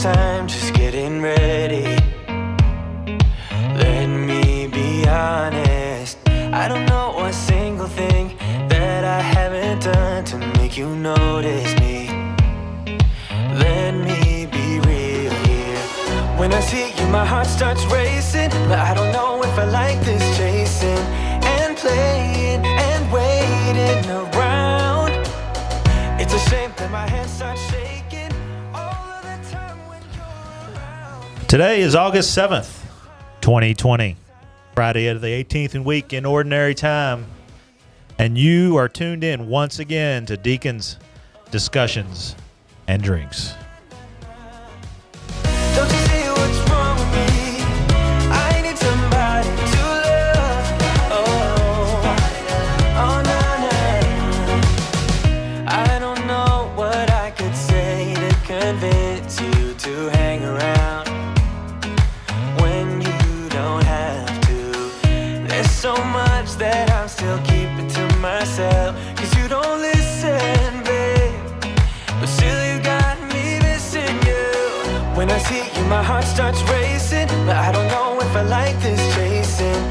time, just getting ready. Let me be honest, I don't know a single thing that I haven't done to make you notice me. Let me be real here. When I see you, my heart starts racing, but I don't know if I like this chasing and playing and waiting around. It's a shame that my hands start shaking all of the time when you're around. Today is August 7th, 2020, Friday of the 18th week in Ordinary Time, and you are tuned in once again to Deacons, Discussions, and Drinks. Don't you see what's wrong with me? I need somebody to love. Oh, no. I don't know what I could say to convince you to hang around when you don't have to. There's so much that I'm still keeping to myself, 'cause you don't listen, babe. But still you got me missing you. When I see you, my heart starts racing, but I don't know if I like this chasing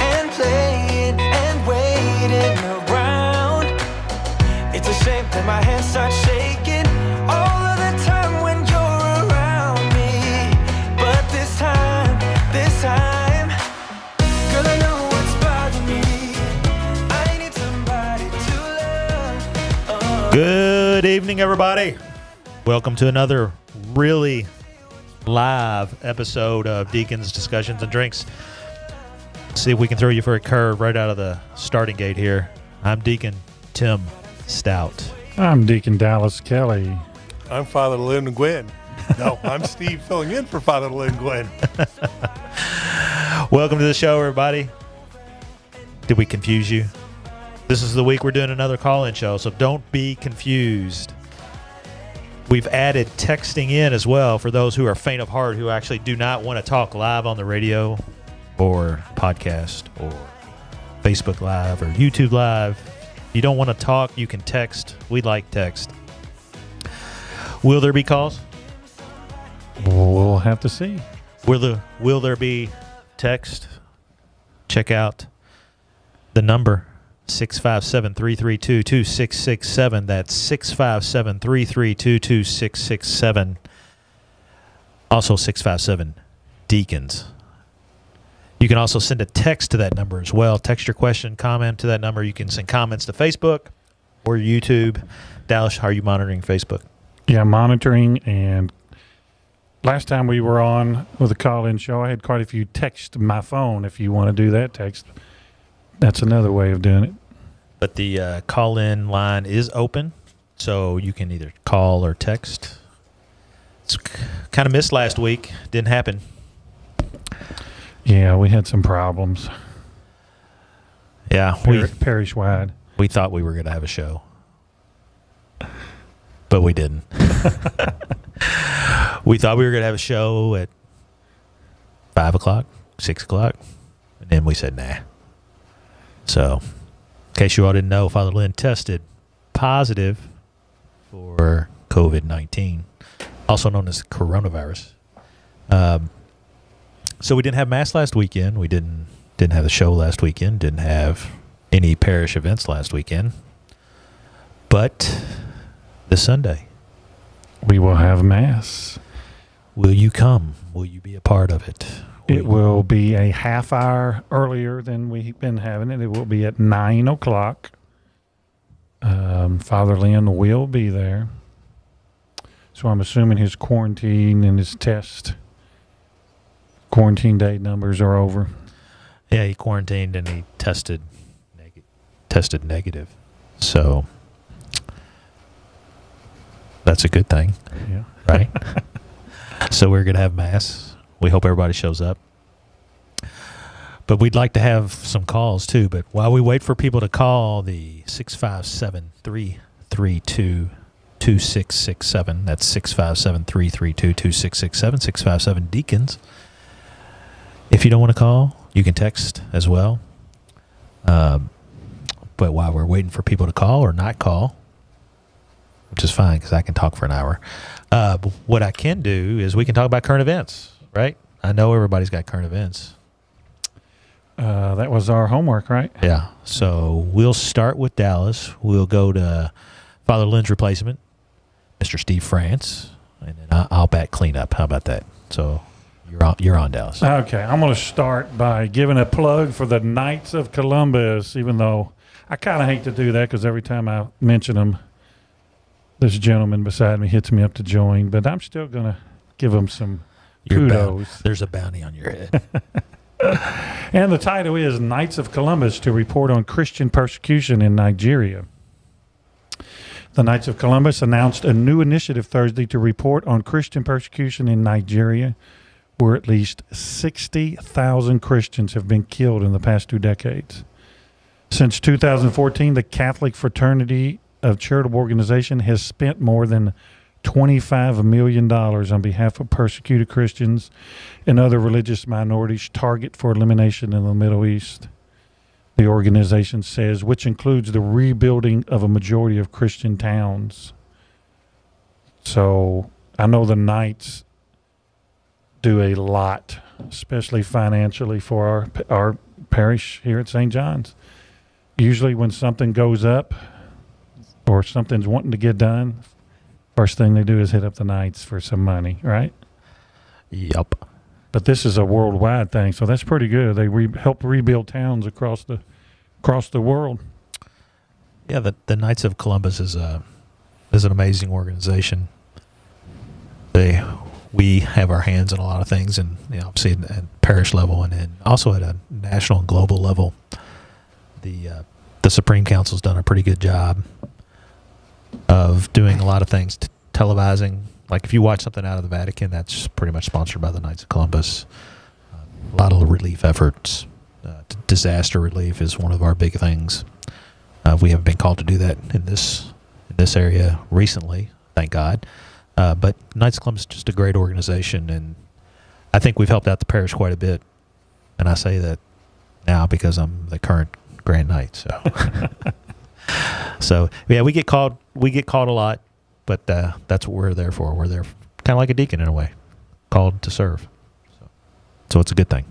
and playing and waiting around. It's a shame that my hands start shaking all of the time when you're around me. But this time, girl, I know what's bothering me. I need somebody to love. Oh. Good evening, everybody. Welcome to another really live episode of Deacons, Discussions, and Drinks. See if we can throw you for a curve right out of the starting gate here. I'm Deacon Tim Stout. I'm Deacon Dallas Kelly. I'm Father Lynn Gwynn. No, I'm Steve filling in for Father Lynn Gwynn. Welcome to the show, everybody. Did we confuse you? This is the week we're doing another call-in show, so don't be confused. We've added texting in as well for those who are faint of heart, who actually do not want to talk live on the radio or podcast or Facebook Live or YouTube Live. If you don't want to talk, you can text. We like text. Will there be calls? We'll have to see. Will there be text? Check out the number. 657-332-2667. That's 657-332-2667. Also 657 Deacons. You can also send a text to that number as well. Text your question, comment to that number. You can send comments to Facebook or YouTube. Dallas, how are you monitoring Facebook? Yeah, monitoring. And last time we were on with the call-in show, I had quite a few texts my phone. If you want to do that text, that's another way of doing it. But the call-in line is open, so you can either call or text. It's kind of missed last week. Didn't happen. Yeah, we had some problems. Yeah, parish-wide. We thought we were going to have a show, but we didn't. We thought we were going to have a show at 5 o'clock, 6 o'clock, and then we said, nah. So, in case you all didn't know, Father Lynn tested positive for COVID-19, also known as coronavirus. So we didn't have Mass last weekend. We didn't have the show last weekend. Didn't have any parish events last weekend. But this Sunday, we will have Mass. Will you come? Will you be a part of it? It will be a half hour earlier than we've been having it. It will be at 9 o'clock. Father Lynn will be there. So I'm assuming his quarantine and his quarantine day numbers are over. Yeah, he quarantined and he tested negative. So that's a good thing. Yeah. Right? So we're going to have Mass. We hope everybody shows up. But we'd like to have some calls, too. But while we wait for people to call, the 657-332-2667. That's 657-332-2667, 657 Deacons. If you don't want to call, you can text as well. But while we're waiting for people to call or not call, which is fine because I can talk for an hour. But what I can do is we can talk about current events, right? I know everybody's got current events. That was our homework, right? Yeah. So we'll start with Dallas. We'll go to Father Lynn's replacement, Mr. Steve France, and then I'll bat cleanup. How about that? So you're on Dallas. Okay, I'm going to start by giving a plug for the Knights of Columbus, even though I kind of hate to do that because every time I mention them, this gentleman beside me hits me up to join, but I'm still going to give them some kudos. There's a bounty on your head. And the title is Knights of Columbus to report on Christian persecution in Nigeria. The Knights of Columbus announced a new initiative Thursday to report on Christian persecution in Nigeria, where at least 60,000 Christians have been killed in the past 2 decades. Since 2014, the Catholic Fraternity of Charitable Organization has spent more than $25 million on behalf of persecuted Christians and other religious minorities target for elimination in the Middle East. The organization says, which includes the rebuilding of a majority of Christian towns. So I know the Knights do a lot, especially financially for our parish here at St. John's. Usually when something goes up or something's wanting to get done, first thing they do is hit up the Knights for some money, right? Yup. But this is a worldwide thing, so that's pretty good. They help rebuild towns across the world. Yeah, the Knights of Columbus is an amazing organization. We have our hands in a lot of things, and obviously at parish level, and then also at a national and global level. The Supreme Council's done a pretty good job of doing a lot of things, televising. Like if you watch something out of the Vatican, that's pretty much sponsored by the Knights of Columbus. A lot of the relief efforts, disaster relief is one of our big things. We haven't been called to do that in this area recently, thank God. But Knights of Columbus is just a great organization, and I think we've helped out the parish quite a bit. And I say that now because I'm the current Grand Knight. So yeah, we get called a lot, but that's what we're there for. We're there kind of like a deacon in a way, called to serve. So it's a good thing.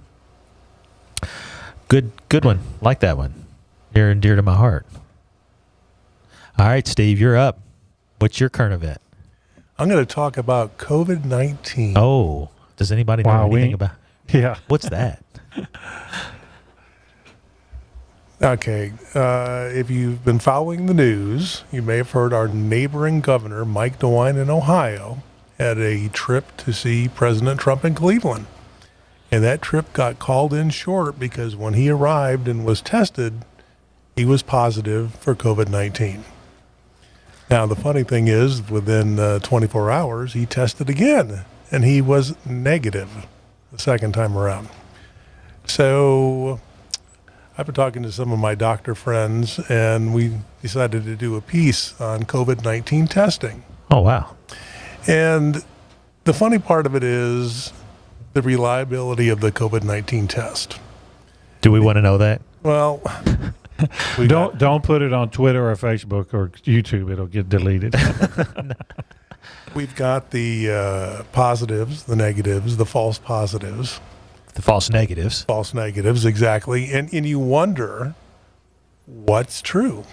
Good one. Like that one. Near and dear to my heart. All right, Steve, you're up. What's your current event? I'm going to talk about COVID-19. Oh, does anybody know anything about? Yeah. What's that? Okay, if you've been following the news, you may have heard our neighboring governor, Mike DeWine in Ohio, had a trip to see President Trump in Cleveland. And that trip got called in short because when he arrived and was tested, he was positive for COVID-19. Now, the funny thing is, within 24 hours, he tested again, and he was negative the second time around. So I've been talking to some of my doctor friends, and we decided to do a piece on COVID-19 testing. Oh, wow. And the funny part of it is the reliability of the COVID-19 test. Do we want to know that? Well, don't put it on Twitter or Facebook or YouTube. It'll get deleted. we've got the positives, the negatives, the false positives. The false negatives. False negatives, exactly. And you wonder what's true.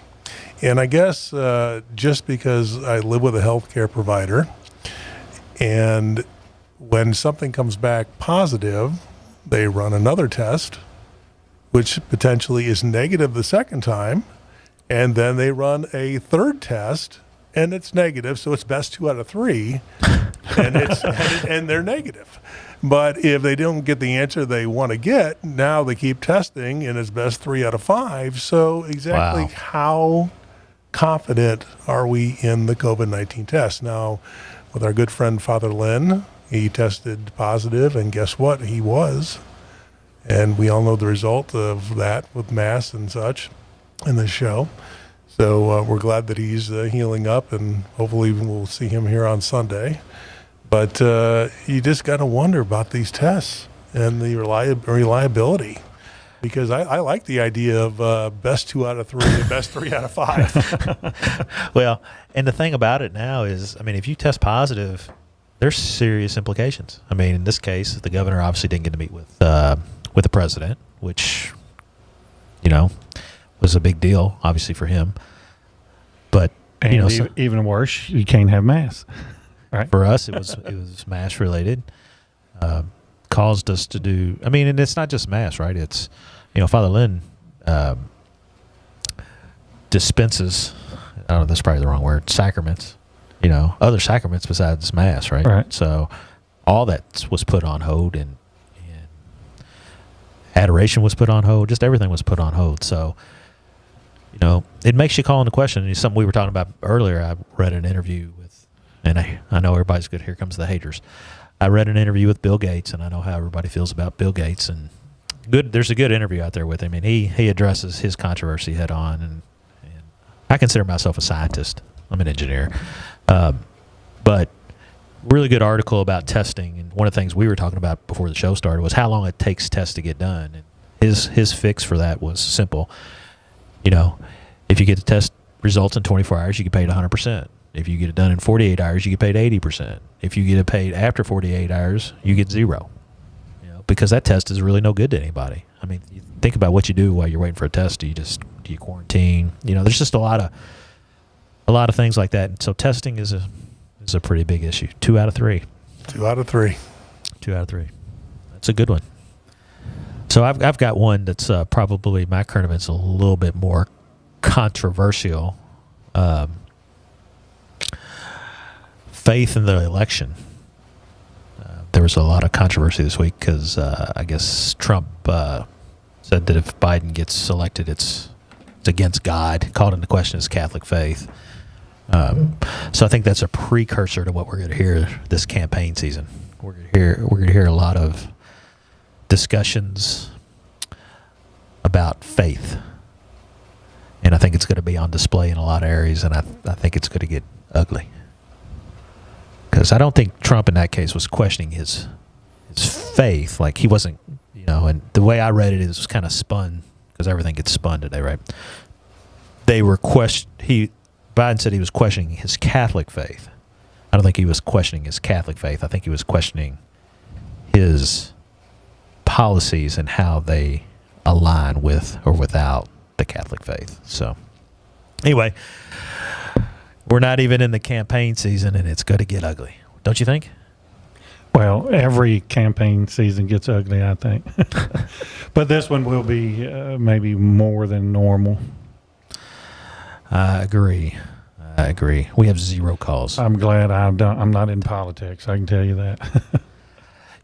And I guess just because I live with a healthcare provider, and when something comes back positive, they run another test, which potentially is negative the second time, and then they run a third test, and it's negative, so it's best 2 out of 3, and they're negative. But if they don't get the answer they want to get, now they keep testing, and it's best 3 out of 5. So exactly how confident are we in the COVID-19 test? Now, with our good friend Father Lynn, he tested positive, and guess what? He was. And we all know the result of that with Mass and such in this show. So we're glad that he's healing up, and hopefully we'll see him here on Sunday. But you just got to wonder about these tests and the reliability. Because I like the idea of best 2 out of 3 and best 3 out of 5. Well, and the thing about it now is, I mean, if you test positive, there's serious implications. I mean, in this case, the governor obviously didn't get to meet with the president, which, was a big deal, obviously, for him. But, And even worse, you can't have mass. Right. For us, it was mass related. Caused us to do. I mean, and it's not just mass, right? It's, Father Lynn dispenses. I don't know. That's probably the wrong word. Sacraments. Other sacraments besides mass, right? Right. So all that was put on hold, and adoration was put on hold. Just everything was put on hold. So, it makes you call into question. It's something we were talking about earlier. I read an interview with, and I know everybody's good. Here comes the haters. I read an interview with Bill Gates, and I know how everybody feels about Bill Gates. And there's a good interview out there with him, and he addresses his controversy head on. And I consider myself a scientist. I'm an engineer, but really good article about testing. And one of the things we were talking about before the show started was how long it takes tests to get done. And his fix for that was simple. If you get the test results in 24 hours, you get paid 100%. If you get it done in 48 hours, you get paid 80%. If you get it paid after 48 hours, you get 0. Because that test is really no good to anybody. I mean, you think about what you do while you're waiting for a test. Do you quarantine? There's just a lot of things like that. And so testing is a pretty big issue. 2 out of 3. 2 out of 3. 2 out of 3. That's a good one. So I've got one that's probably my current event's a little bit more controversial. Faith in the election. There was a lot of controversy this week because I guess Trump said that if Biden gets elected, it's against God, called into question his Catholic faith. So I think that's a precursor to what we're going to hear this campaign season. We're going to hear a lot of discussions about faith, and I think it's going to be on display in a lot of areas, and I think it's going to get ugly. Because I don't think Trump in that case was questioning his faith. Like he wasn't, and the way I read it is kind of spun, because everything gets spun today, right? Biden said he was questioning his Catholic faith. I don't think he was questioning his Catholic faith. I think he was questioning his policies and how they align with or without the Catholic faith. So anyway, we're not even in the campaign season, and it's going to get ugly. Don't you think? Well, every campaign season gets ugly, I think. But this one will be maybe more than normal. I agree. We have 0 calls. I'm glad I'm not in politics. I can tell you that.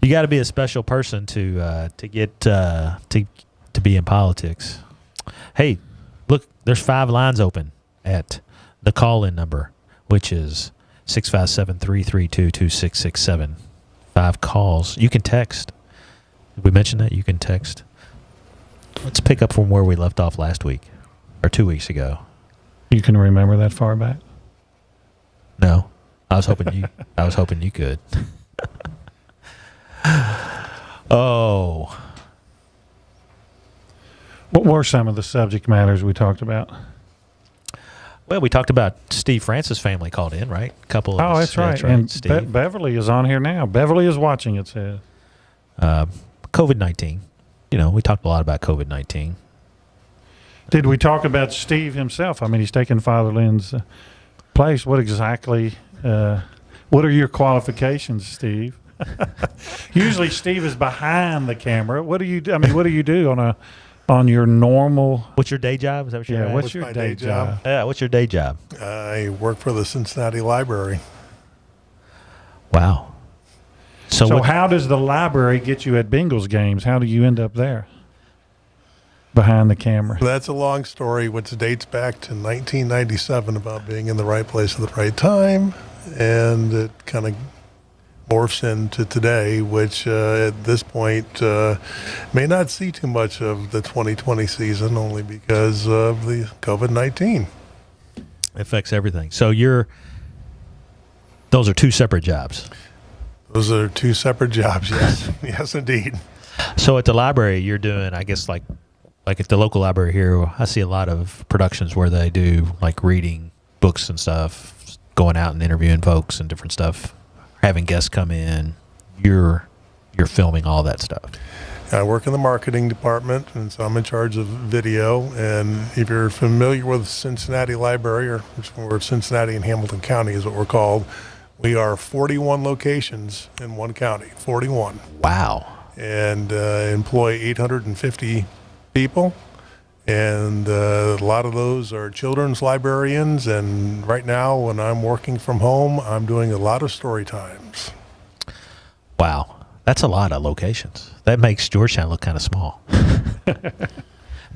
You got to be a special person to get to be in politics. Hey, look, there's 5 lines open at the call-in number, which is 657-332-2667. 5 calls. You can text. Did we mention that? You can text. Let's pick up from where we left off last week or 2 weeks ago. You can remember that far back? No. I was hoping you could. Oh. What were some of the subject matters we talked about? Well, we talked about Steve Francis' family called in, right? That's right. And Steve. Beverly is on here now. Beverly is watching, it says. COVID-19. We talked a lot about COVID-19. Did we talk about Steve himself? I mean, he's taken Father Lynn's place. What exactly, what are your qualifications, Steve? Usually Steve is behind the camera. What do you do? I mean, what do you do on your normal? What's your day job? Is that what you're What's your day job? Yeah, what's your day job? I work for the Cincinnati Library. Wow. So how does the library get you at Bengals games? How do you end up there? Behind the camera. That's a long story, which dates back to 1997 about being in the right place at the right time, and it kind of morphs into today, which at this point may not see too much of the 2020 season, only because of the COVID-19. It affects everything. So those are 2 separate jobs. Those are 2 separate jobs, yes. Yes, indeed. So at the library, you're doing, I guess, like like at the local library here, I see a lot of productions where they do like reading books and stuff, going out and interviewing folks and different stuff, having guests come in. You're filming all that stuff. I work in the marketing department, and so I'm in charge of video. And if you're familiar with Cincinnati Library, or we're Cincinnati and Hamilton County is what we're called, we are 41 locations in one county, 41. Wow. And employ 850 people. And a lot of those are children's librarians. And right now, when I'm working from home, I'm doing a lot of story times. Wow. That's a lot of locations. That makes Georgetown look kind of small.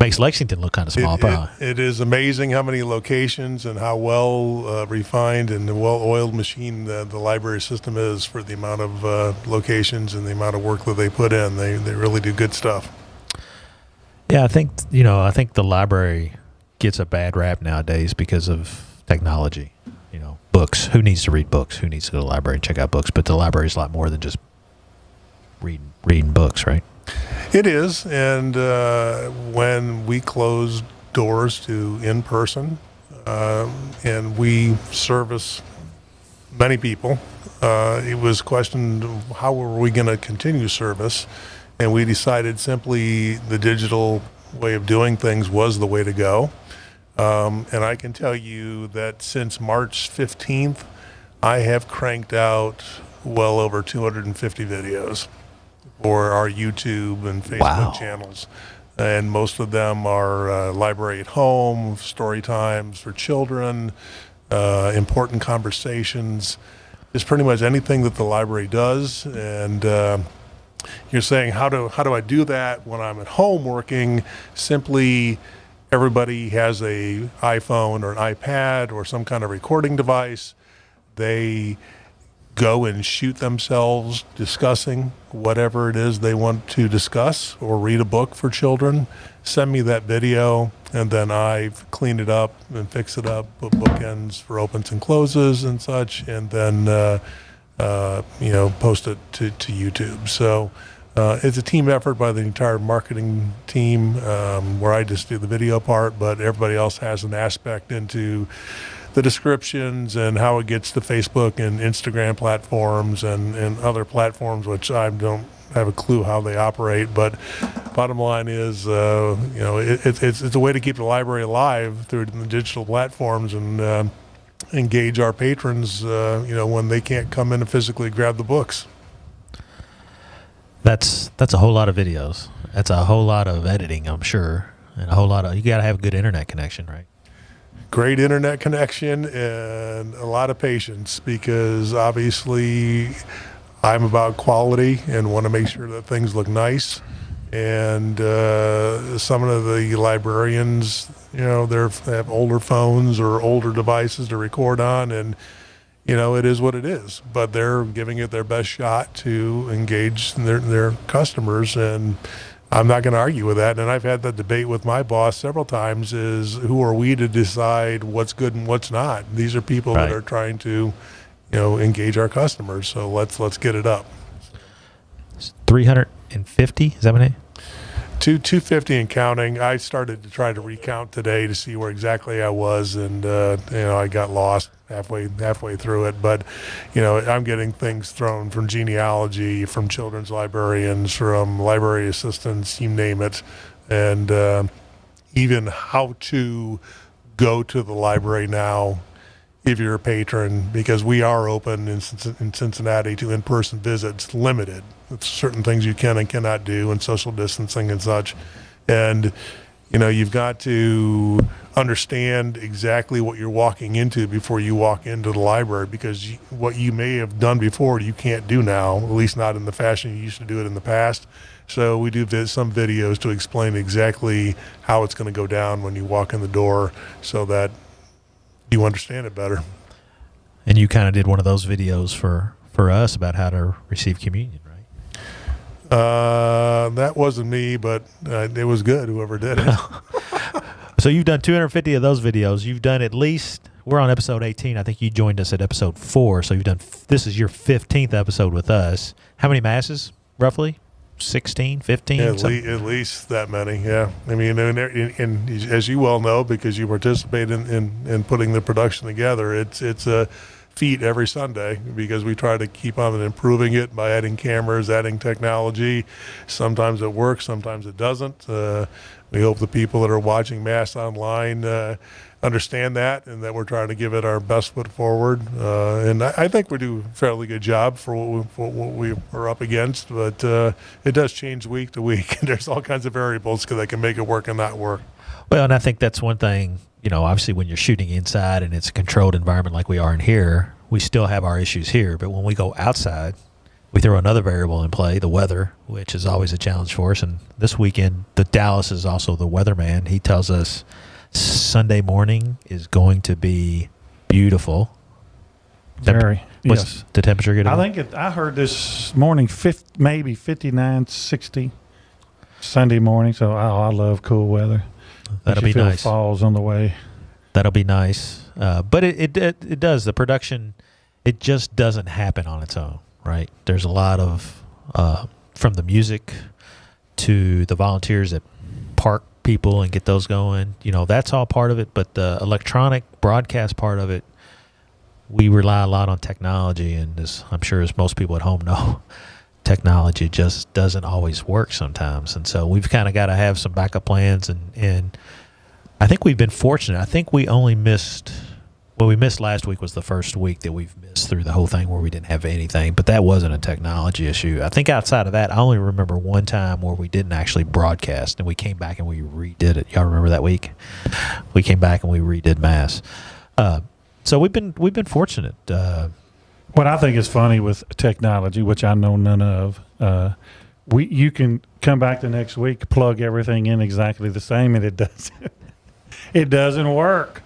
Makes Lexington look kind of small, probably. It is amazing how many locations and how well refined and well-oiled machine the library system is for the amount of locations and the amount of work that they put in. They really do good stuff. Yeah, I think the library gets a bad rap nowadays because of technology. Books. Who needs to read books? Who needs to go to the library and check out books? But the library is a lot more than just reading books, right? It is, and when we close doors to in-person, and we service many people, it was questioned how were we going to continue service, and we decided simply the digital way of doing things was the way to go. And I can tell you that since March 15th, I have cranked out well over 250 videos for our YouTube and Facebook channels. And most of them are library at home, story times for children, important conversations. It's pretty much anything that the library does. And you're saying, how do I do that when I'm at home working? Simply, everybody has a iPhone or an iPad or some kind of recording device. They go and shoot themselves discussing whatever it is they want to discuss, or read a book for children. Send me that video, and then I clean it up and fix it up, put bookends for opens and closes and such, and then post it to YouTube. So it's a team effort by the entire marketing team, where I just do the video part, but everybody else has an aspect into the descriptions and how it gets to Facebook and Instagram platforms and other platforms, which I don't have a clue how they operate. But bottom line is, it's a way to keep the library alive through the digital platforms and engage our patrons, when they can't come in and physically grab the books. That's a whole lot of videos. That's a whole lot of editing, I'm sure, and you got to have a good internet connection, right? Great internet connection and a lot of patience, because obviously I'm about quality and want to make sure that things look nice. And some of the librarians, they have older phones or older devices to record on, and it is what it is. But they're giving it their best shot to engage their customers, and I'm not going to argue with that. And I've had that debate with my boss several times, is who are we to decide what's good and what's not? These are people that are trying to, engage our customers. So let's get it up. 350, is that what it is? 250 and counting. I started to try to recount today to see where exactly I was, and I got lost halfway through it. But I'm getting things thrown from genealogy, from children's librarians, from library assistants, you name it, and even how to go to the library now if you're a patron, because we are open in Cincinnati to in-person visits, limited. It's certain things you can and cannot do, and social distancing and such. And, you've got to understand exactly what you're walking into before you walk into the library, because what you may have done before, you can't do now, at least not in the fashion you used to do it in the past. So we do some videos to explain exactly how it's going to go down when you walk in the door, so that you understand it better. And you kind of did one of those videos for us about how to receive communion, right? That wasn't me, but it was good, whoever did it. So you've done 250 of those videos. You've done at least, we're on episode 18. I think you joined us at episode 4. So this is your 15th episode with us. How many masses, roughly? 16, 15? At least that many, yeah. I mean, and as you well know, because you participate in putting the production together, it's a feat every Sunday because we try to keep on improving it by adding cameras, adding technology. Sometimes it works, sometimes it doesn't. We hope the people that are watching Mass online understand that and that we're trying to give it our best foot forward. And I think we do a fairly good job for what we are up against, but it does change week to week. There's all kinds of variables that can make it work and not work. Well, and I think that's one thing, obviously when you're shooting inside and it's a controlled environment like we are in here, we still have our issues here. But when we go outside, we throw another variable in play, the weather, which is always a challenge for us. And this weekend, Dallas is also the weatherman. He tells us Sunday morning is going to be beautiful. Very. What's the temperature going to be? I heard this morning maybe 59, 60 Sunday morning. So I love cool weather. That'll be nice. Fall's on the way. That'll be nice. But it does. The production, it just doesn't happen on its own, right? There's a lot of, from the music to the volunteers that park people and get those going. That's all part of it. But the electronic broadcast part of it, we rely a lot on technology. And I'm sure as most people at home know, technology just doesn't always work sometimes. And so we've kind of got to have some backup plans. And I think we've been fortunate. I think we only missed last week was the first week that we've missed through the whole thing where we didn't have anything, but that wasn't a technology issue. I think outside of that, I only remember one time where we didn't actually broadcast and we came back and we redid it. Y'all remember that week? We came back and we redid Mass. So we've been fortunate. What I think is funny with technology, which I know none of, you can come back the next week, plug everything in exactly the same, and it doesn't work.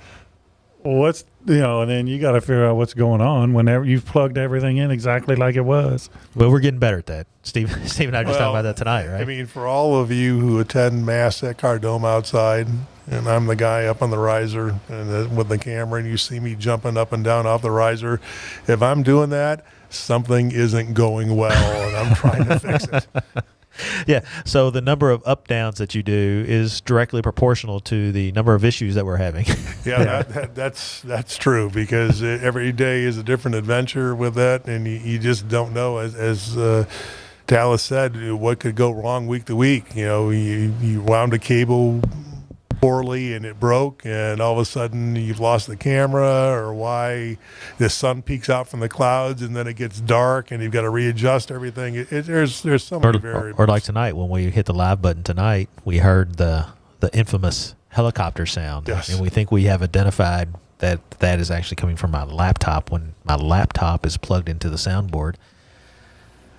And then you got to figure out what's going on whenever you've plugged everything in exactly like it was. Well, we're getting better at that. Steve and I were just talking about that tonight, right? I mean, for all of you who attend Mass at Cardome outside, and I'm the guy up on the riser and with the camera, and you see me jumping up and down off the riser, if I'm doing that, something isn't going well, and I'm trying to fix it. Yeah, so the number of up downs that you do is directly proportional to the number of issues that we're having. Yeah, that's true, because every day is a different adventure with that, and you just don't know, as Dallas said, what could go wrong week to week. You wound a cable poorly and it broke, and all of a sudden you've lost the camera, or why the sun peeks out from the clouds and then it gets dark and you've got to readjust everything. There's so many variables. Or like tonight, when we hit the live button tonight, we heard the infamous helicopter sound. Yes. And we think we have identified that is actually coming from my laptop. When my laptop is plugged into the soundboard,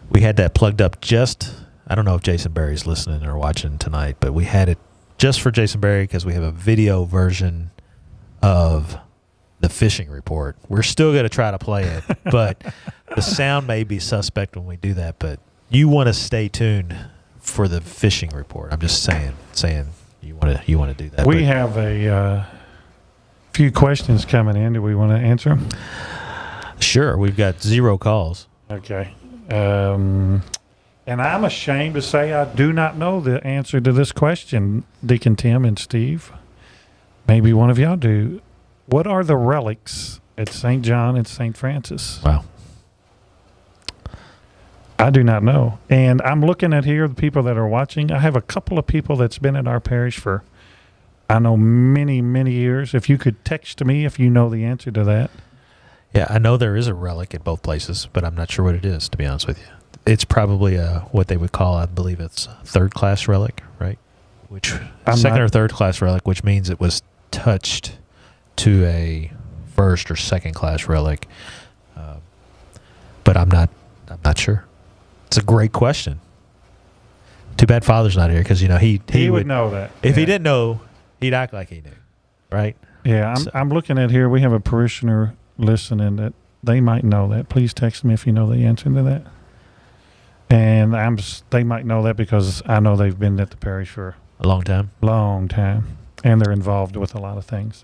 we had that plugged up I don't know if Jason Berry's listening or watching tonight, but we had it just for Jason Berry because we have a video version of the fishing report. We're still going to try to play it, but the sound may be suspect when we do that. But you want to stay tuned for the fishing report. I'm just saying you want to do that. We have a few questions coming in. Do we want to answer them? Sure. We've got 0 calls. Okay. And I'm ashamed to say I do not know the answer to this question, Deacon Tim and Steve. Maybe one of y'all do. What are the relics at St. John and St. Francis? Wow. I do not know. And I'm looking at here the people that are watching. I have a couple of people that's been at our parish for, I know, many, many years. If you could text me if you know the answer to that. Yeah, I know there is a relic at both places, but I'm not sure what it is, to be honest with you. It's probably what they would call, I believe it's a third-class relic, right? Second or third-class relic, which means it was touched to a first or second-class relic. But I'm not sure. It's a great question. Too bad Father's not here, because he would know that. If he didn't know, he'd act like he knew, right? Yeah, I'm looking at here. We have a parishioner listening that they might know that. Please text me if you know the answer to that. And they might know that because I know they've been at the parish for a long time, and they're involved with a lot of things.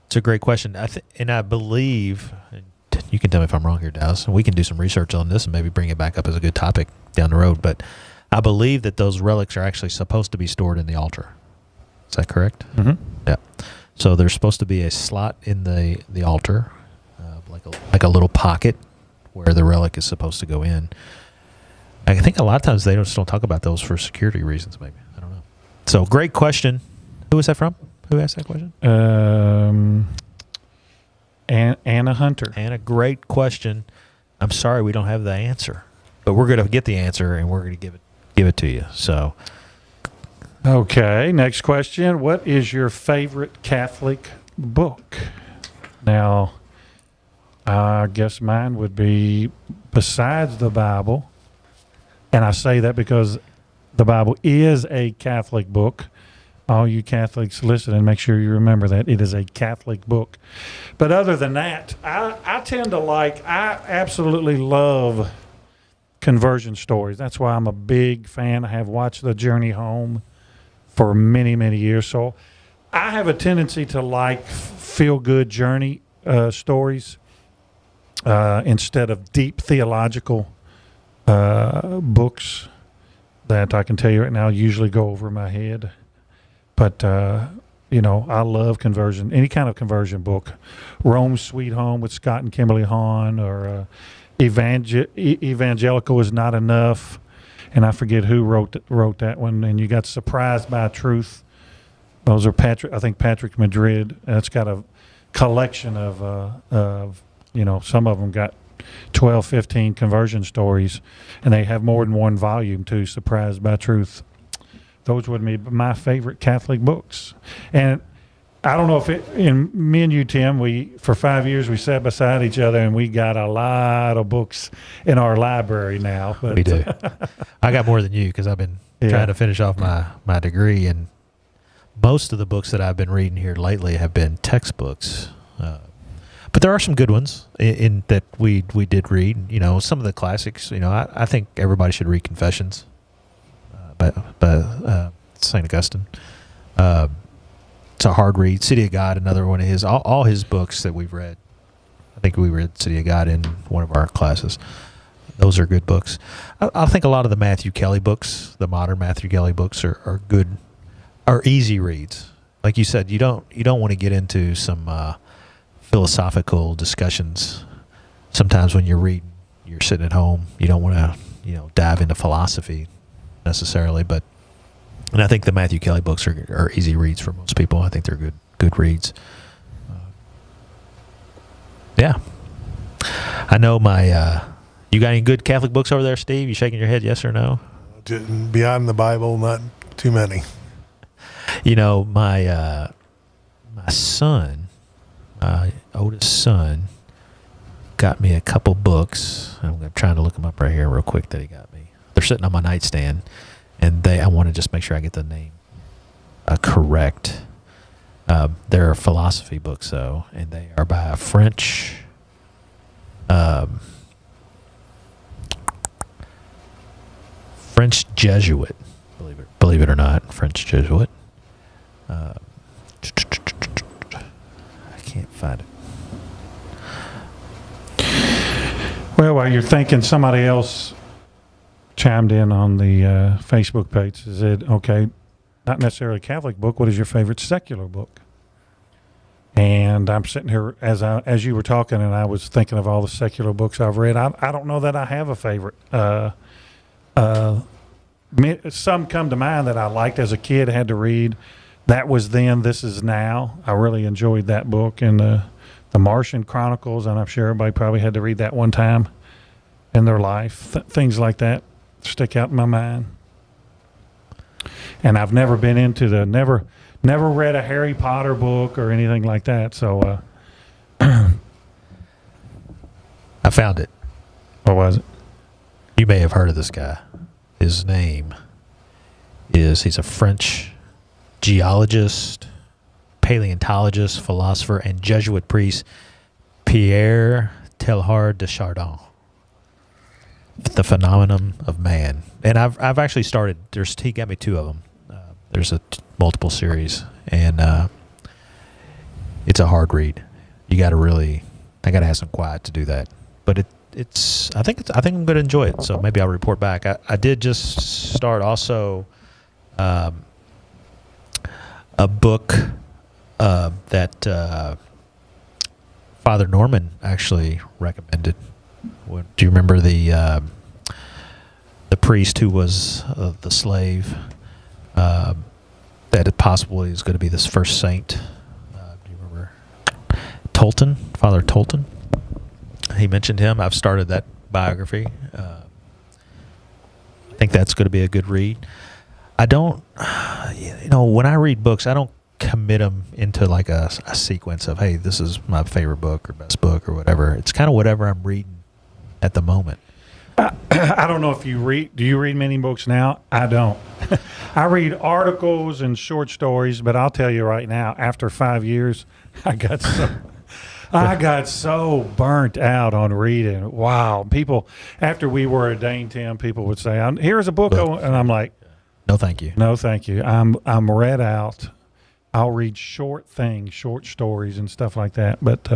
It's a great question. I believe, and you can tell me if I'm wrong here, Dallas, and we can do some research on this and maybe bring it back up as a good topic down the road. But I believe that those relics are actually supposed to be stored in the altar. Is that correct? Mm-hmm. Yeah. So there's supposed to be a slot in the altar, like a little pocket where the relic is supposed to go in. I think a lot of times they just don't talk about those for security reasons, maybe. I don't know. So great question. Who was that from? Who asked that question? Anna Hunter. Anna, great question. I'm sorry we don't have the answer, but we're going to get the answer and we're going to give it to you. So, okay, next question. What is your favorite Catholic book? Now, I guess mine would be, besides the Bible, and I say that because the Bible is a Catholic book. All you Catholics listening, make sure you remember that it is a Catholic book. But other than that, I absolutely love conversion stories. That's why I'm a big fan. I have watched The Journey Home for many, many years. So I have a tendency to like feel-good journey stories instead of deep theological books that I can tell you right now usually go over my head. But, I love conversion, any kind of conversion book. Rome Sweet Home with Scott and Kimberly Hahn, or Evangelical is Not Enough. And I forget who wrote that one. And you got Surprised by Truth. Those are Patrick Madrid. It's got a collection of some of them got 12, 15 conversion stories. And they have more than one volume, too, Surprised by Truth. Those would be my favorite Catholic books. And I don't know if me and you, Tim, for 5 years, we sat beside each other and we got a lot of books in our library now. But we do. I got more than you because I've been trying to finish off my degree. And most of the books that I've been reading here lately have been textbooks. But there are some good ones in that we did read. Some of the classics. I think everybody should read Confessions. By St. Augustine. It's a hard read. City of God, another one of his. All his books that we've read. I think we read City of God in one of our classes. Those are good books. I think a lot of the Matthew Kelly books, the modern Matthew Kelly books, are good, are easy reads. Like you said, you don't want to get into some philosophical discussions. Sometimes when you're reading, you're sitting at home. You don't want to dive into philosophy necessarily, and I think the Matthew Kelly books are easy reads for most people. I think they're good reads. Yeah, I know you got any good Catholic books over there, Steve? You shaking your head, yes or no? Beyond the Bible, not too many. My son, my oldest son, got me a couple books. I'm trying to look them up right here real quick that he got me. They're sitting on my nightstand, and I want to just make sure I get the name correct. They're philosophy books, though, and they are by a French Jesuit, believe it or not, French Jesuit. I can't find it. Well, while you're thinking, somebody else chimed in on the Facebook page. Said, okay, not necessarily a Catholic book. What is your favorite secular book? And I'm sitting here as you were talking, and I was thinking of all the secular books I've read. I don't know that I have a favorite. Some come to mind that I liked as a kid, had to read. That Was Then, This Is Now. I really enjoyed that book, and the Martian Chronicles, and I'm sure everybody probably had to read that one time in their life. Things like that stick out in my mind. And I've never been into never read a Harry Potter book or anything like that. So I found it. What was it? You may have heard of this guy. His name he's a French geologist, paleontologist, philosopher, and Jesuit priest, Pierre Teilhard de Chardin. The Phenomenon of Man. And I've actually started, he got me two of them. There's multiple series, and it's a hard read. I got to have some quiet to do that. But I think I'm going to enjoy it. So maybe I'll report back. I did just start also a book that Father Norman actually recommended. Do you remember the priest who was the slave that it possibly is going to be this first saint? Do you remember Tolton, Father Tolton? He mentioned him. I've started that biography. I think that's going to be a good read. I don't, when I read books, I don't commit them into like a sequence of, hey, this is my favorite book or best book or whatever. It's kind of whatever I'm reading at the moment. I don't know if you read. Do you read many books now? I don't. I read articles and short stories, but I'll tell you right now, after 5 years, I got so burnt out on reading. Wow. People, after we were ordained, Tim, people would say, here's a book. And I'm like, no, thank you. No, thank you. I'm read out. I'll read short things, short stories and stuff like that. But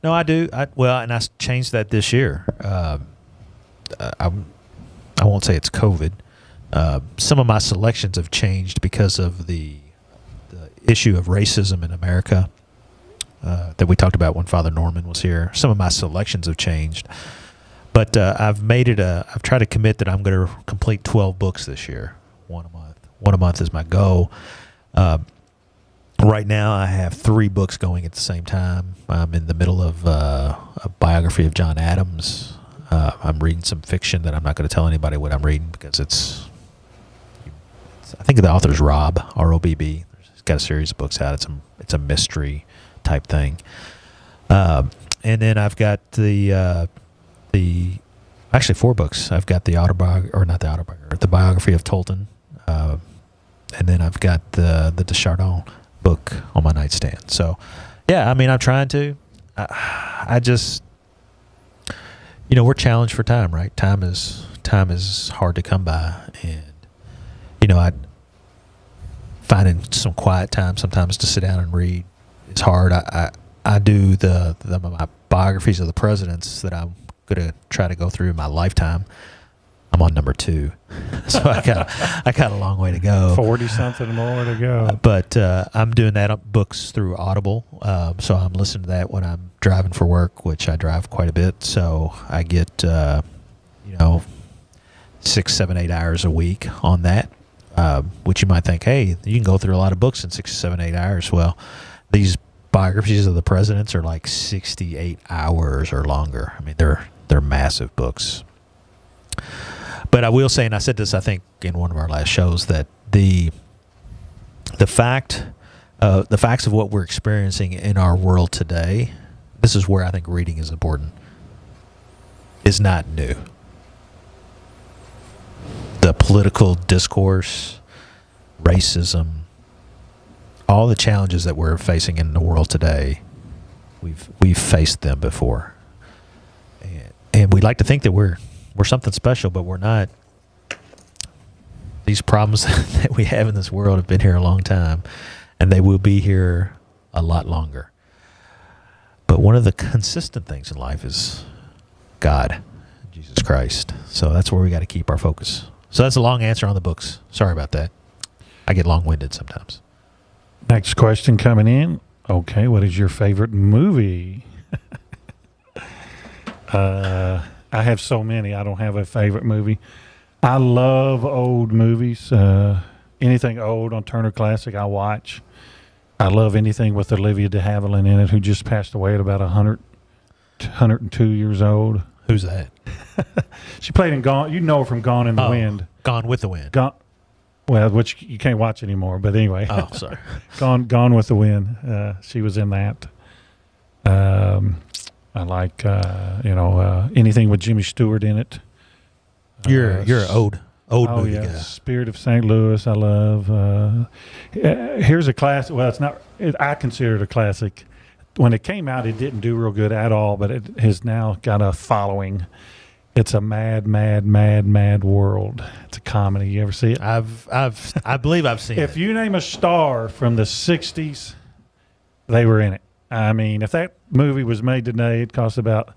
no, I do. And I changed that this year. I won't say it's COVID. Some of my selections have changed because of the issue of racism in America that we talked about when Father Norman was here. Some of my selections have changed, but I've tried to commit that I'm going to complete 12 books this year, one a month. One a month is my goal. Right now, I have 3 books going at the same time. I'm in the middle of a biography of John Adams. I'm reading some fiction that I'm not going to tell anybody what I'm reading because I think the author's Robb, R-O-B-B. He's got a series of books out. It's a mystery type thing. And then I've got actually 4 books. I've got the biography of Tolton. And then I've got the Deschardins book on my nightstand. So, yeah, I mean, I'm trying to. I just, we're challenged for time, right? Time is hard to come by, and I finding some quiet time sometimes to sit down and read is hard. I do my biographies of the presidents that I'm going to try to go through in my lifetime. I'm on number 2, so I got a long way to go. 40-something more to go. But I'm doing that books through Audible, so I'm listening to that when I'm driving for work, which I drive quite a bit. So I get 6, 7, 8 hours a week on that, which you might think, hey, you can go through a lot of books in 6, 7, 8 hours. Well, these biographies of the presidents are like 68 hours or longer. I mean, they're massive books. But I will say, and I said this, I think, in one of our last shows, that the facts of what we're experiencing in our world today, this is where I think reading is important, is not new. The political discourse, racism, all the challenges that we're facing in the world today, we've faced them before, and we like to think that we're something special, but we're not. These problems that we have in this world have been here a long time, and they will be here a lot longer. But one of the consistent things in life is God, Jesus Christ. So that's where we got to keep our focus. So that's a long answer on the books. Sorry about that. I get long-winded sometimes. Next question coming in. Okay, what is your favorite movie? I have so many. I don't have a favorite movie. I love old movies. Anything old on Turner Classic, I watch. I love anything with Olivia de Havilland in it, who just passed away at about 102 years old. Who's that? She played in Gone. You know her from Gone in the Wind. Gone with the Wind. Well, which you can't watch anymore. But anyway. Oh, sorry. Gone with the Wind. She was in that. I like anything with Jimmy Stewart in it. You're an old movie guy. Spirit of St. Louis. I love. Here's a classic. Well, it's not. I consider it a classic. When it came out, it didn't do real good at all, but it has now got a following. It's a mad, mad, mad, mad world. It's a comedy. You ever see it? I believe I've seen it. If you name a star from the '60s, they were in it. I mean, if that movie was made today, it cost about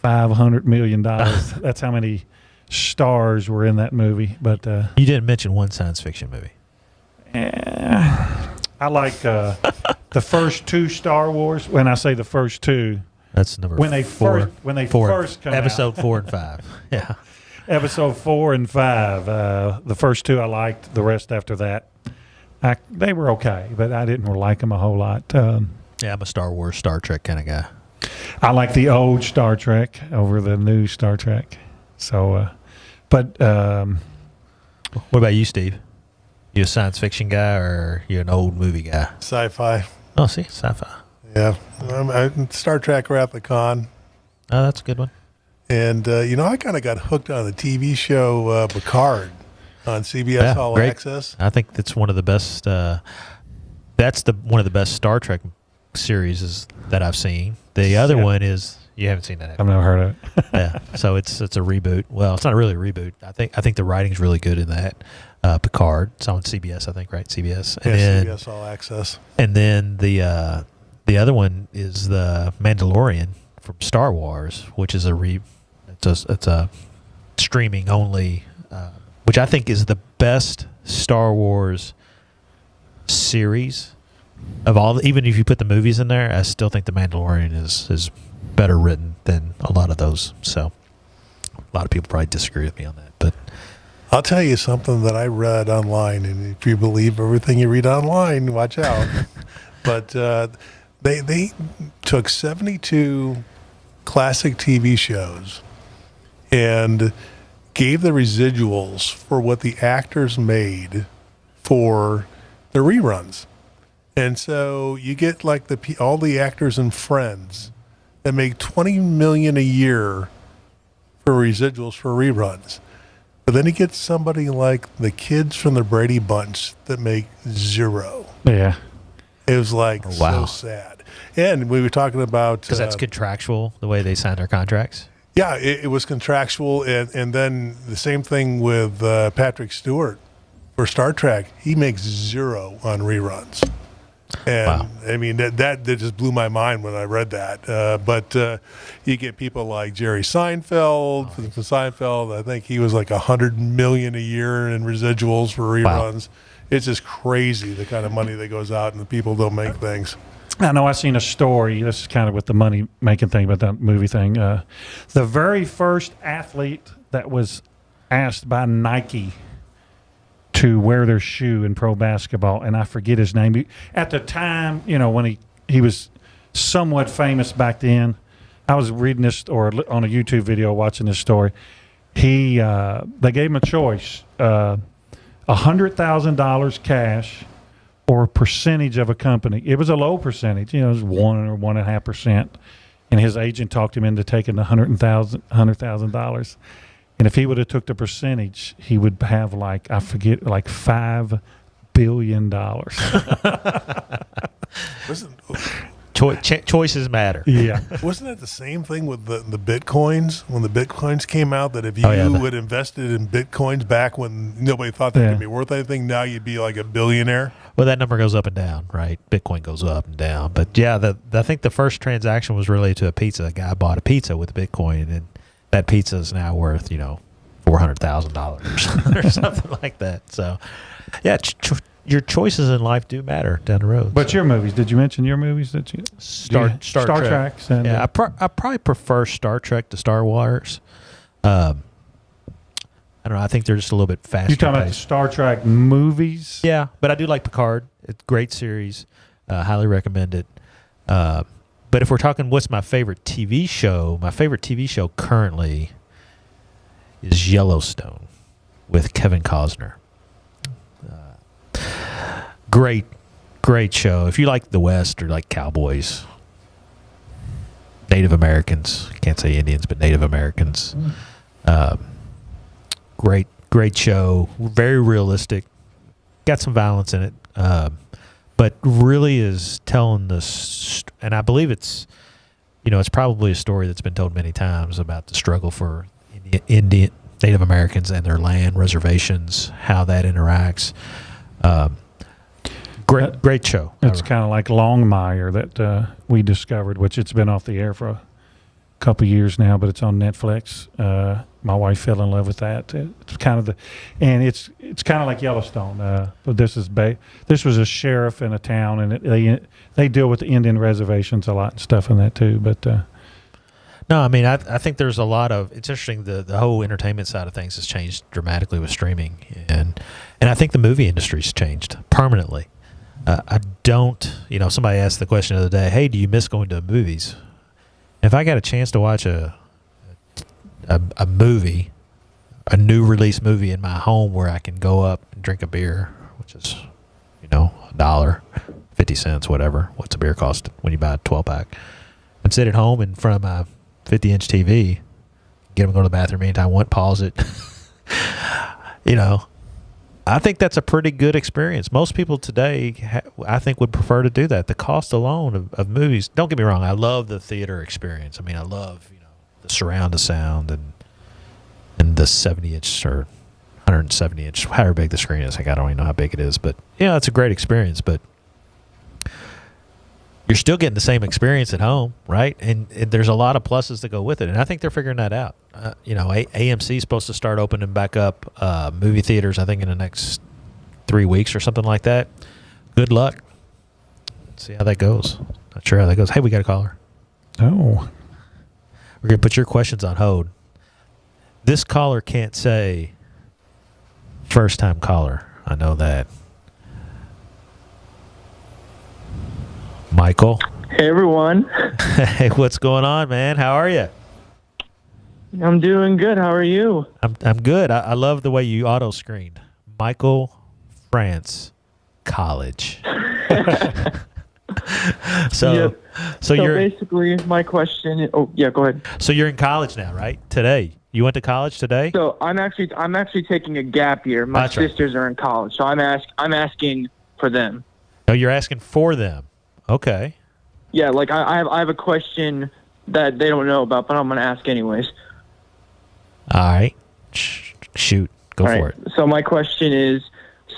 $500 million. That's how many stars were in that movie. But you didn't mention one science fiction movie. I like the first two Star Wars. When I say the first two, that's number when they four. First come episode out. 4 and 5. Yeah, Episode 4 and 5. The first two I liked. The rest after that, they were okay, but I didn't like them a whole lot. yeah, I'm a Star Wars, Star Trek kind of guy. I like the old Star Trek over the new Star Trek. So, but What about you, Steve? You a science fiction guy or you an old movie guy? Sci-fi. Oh, see, sci-fi. Yeah. I'm Star Trek Wrath of Khan. Oh, that's a good one. And, I kind of got hooked on the TV show Picard on CBS All great. Access. I think that's one of the best. That's one of the best Star Trek series that I've seen. The other one is you haven't seen that. I've never heard of it. Yeah, so it's a reboot. Well, it's not really a reboot. I think the writing's really good in that. Picard. It's on CBS, I think, right? CBS. And then, CBS All Access. And then the other one is the Mandalorian from Star Wars, which is it's a streaming only, which I think is the best Star Wars series of all. Even if you put the movies in there, I still think the Mandalorian is better written than a lot of those. So a lot of people probably disagree with me on that, but I'll tell you something that I read online, and if you believe everything you read online, watch out. But they took 72 classic TV shows and gave the residuals for what the actors made for the reruns. And so you get like all the actors and Friends that make $20 million a year for residuals for reruns. But then you get somebody like the kids from the Brady Bunch that make zero. Yeah. It was like so sad. And we were talking about... Because that's contractual, the way they sign their contracts? Yeah, it was contractual. And then the same thing with Patrick Stewart for Star Trek. He makes zero on reruns. And I mean, that just blew my mind when I read that. But you get people like Jerry Seinfeld from Seinfeld. I think he was like $100 million a year in residuals for reruns. Wow. It's just crazy the kind of money that goes out, and the people don't make things. I know I've seen a story. This is kind of with the money making thing, about that movie thing. The very first athlete that was asked by Nike to wear their shoe in pro basketball, and I forget his name. At the time, when he was somewhat famous back then, I was reading this or on a YouTube video watching this story. They gave him a choice: $100,000 cash or a percentage of a company. It was a low percentage, it was 1 or 1.5%, and his agent talked him into taking the $100,000. And if he would have took the percentage, he would have $5 billion. Choices matter. Yeah. Wasn't that the same thing with the Bitcoins? When the Bitcoins came out, that if you had invested in Bitcoins back when nobody thought they could be worth anything, now you'd be like a billionaire? Well, that number goes up and down, right? Bitcoin goes up and down. But yeah, I think the first transaction was related to a pizza. A guy bought a pizza with Bitcoin, and that pizza is now worth, $400,000 or something like that. So, yeah, your choices in life do matter down the road. But your movies, did you mention your movies that you Star Trek? Yeah, I probably prefer Star Trek to Star Wars. I don't know. I think they're just a little bit faster. You talking about the Star Trek movies? Yeah, but I do like Picard. It's a great series. Highly recommend it. But if we're talking what's my favorite TV show, my favorite TV show currently is Yellowstone with Kevin Costner. Great show. If you like the West or like cowboys, Native Americans, can't say Indians, but Native Americans. Great show. Very realistic. Got some violence in it. But really is telling this, and I believe it's probably a story that's been told many times about the struggle for Indian Native Americans and their land reservations, how that interacts. Great show. It's kind of like Longmire that we discovered, which it's been off the air for a couple years now, but it's on Netflix. My wife fell in love with that. It's kind of it's kind of like Yellowstone. But this was a sheriff in a town, and they deal with the Indian reservations a lot and stuff in that too. But no, I mean, I think there's a lot of. It's interesting. The whole entertainment side of things has changed dramatically with streaming, and I think the movie industry's changed permanently. I don't. Somebody asked the question the other day, "Hey, do you miss going to movies?" If I got a chance to watch a movie, a new release movie in my home where I can go up and drink a beer, which is, $1.50, whatever. What's a beer cost when you buy a 12-pack? And sit at home in front of my 50-inch TV, get them to go to the bathroom anytime I want, pause it. I think that's a pretty good experience. Most people today, I think, would prefer to do that. The cost alone of movies, don't get me wrong, I love the theater experience. I mean, I love, the surround sound and the 70-inch or 170-inch, however big the screen is. I don't even know how big it is. But, it's a great experience. But you're still getting the same experience at home, right? And there's a lot of pluses that go with it. And I think they're figuring that out. AMC is supposed to start opening back up movie theaters, I think, in the next 3 weeks or something like that. Good luck. See how that goes. Not sure how that goes. Hey, we got a caller. Oh. We're going to put your questions on hold. This caller can't say first-time caller. I know that. Michael. Hey, everyone. Hey, what's going on, man? How are you? I'm doing good. How are you? I'm good. I love the way you auto-screened. Michael France College. So you're basically my question. Oh, yeah, go ahead. So you're in college now, right? Today. You went to college today? So I'm actually taking a gap year. My sisters are in college, so I'm asking for them. Oh, you're asking for them. Okay. Yeah, like I have a question that they don't know about, but I'm going to ask anyways. All right. Shoot. Go for it. So my question is,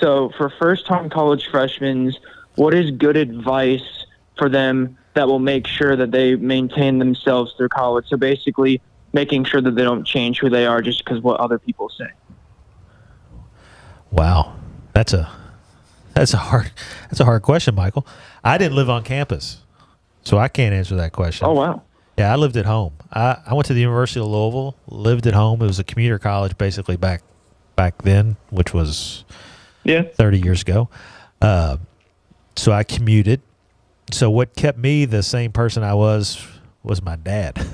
for first-time college freshmen, what is good advice for them that will make sure that they maintain themselves through college? So basically making sure that they don't change who they are just because what other people say. Wow. That's a hard question, Michael. I didn't live on campus, so I can't answer that question. Oh, wow. Yeah, I lived at home. I went to the University of Louisville, lived at home. It was a commuter college basically back then, which was 30 years ago. So I commuted. So what kept me the same person I was my dad.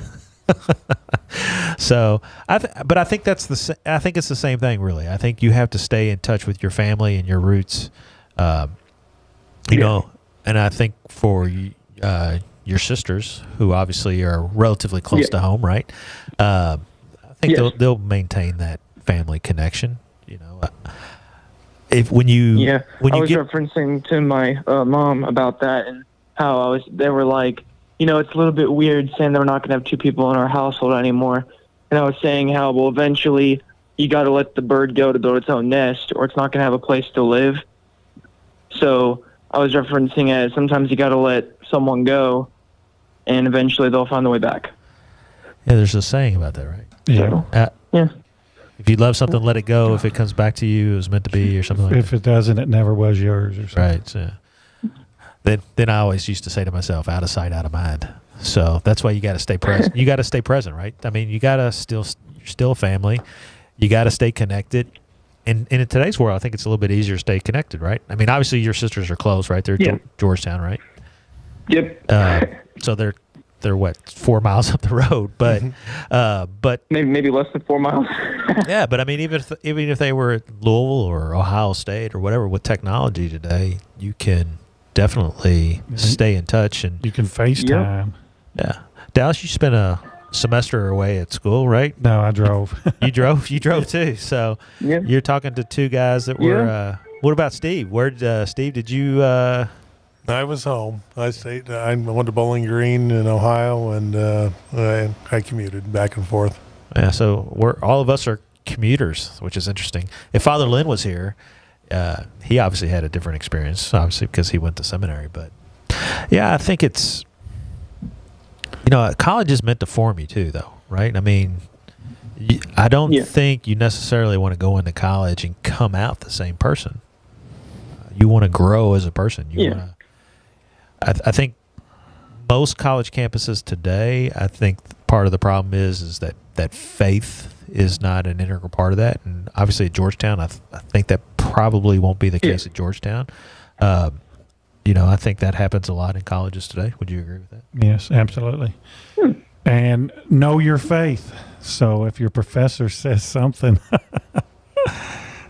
So I think I think it's the same thing, really. I think you have to stay in touch with your family and your roots. You know, and I think for your sisters, who obviously are relatively close to home, right? I think they'll maintain that family connection. When you referencing to my mom about that and how they were like, it's a little bit weird saying that we're not going to have two people in our household anymore. And I was saying how, well, eventually you got to let the bird go to build its own nest, or it's not going to have a place to live. So I was referencing as sometimes you got to let someone go, and eventually they'll find the way back. Yeah, there's a saying about that, right? Yeah. Yeah. If you love something, let it go. If it comes back to you, it was meant to be, or something like that. If it doesn't, it never was yours, or something. Right. So then I always used to say to myself, out of sight, out of mind. So that's why you got to stay present. You got to stay present, right? I mean, you got to you're still family. You got to stay connected. And in today's world, I think it's a little bit easier to stay connected, right? I mean, obviously your sisters are close, right? They're Georgetown, right? Yep. So they're what, 4 miles up the road, but maybe less than 4 miles. Yeah, but I mean, even if they were at Louisville or Ohio State or whatever, with technology today, you can definitely stay in touch, and you can FaceTime. Yeah, Dallas, you spent a semester away at school, right? No, I drove. You drove too. So you're talking to two guys that were. What about Steve? Steve? Did you? I was home. I stayed. I went to Bowling Green in Ohio, and I commuted back and forth. Yeah, so all of us are commuters, which is interesting. If Father Lynn was here, He obviously had a different experience, obviously because he went to seminary. But yeah, I think it's, college is meant to form you too, though, right? I mean, I don't think you necessarily want to go into college and come out the same person. You want to grow as a person. I think most college campuses today, I think part of the problem is that faith is not an integral part of that. And obviously at Georgetown, I think that probably won't be the case at Georgetown. I think that happens a lot in colleges today. Would you agree with that? Yes, absolutely. And know your faith. So if your professor says something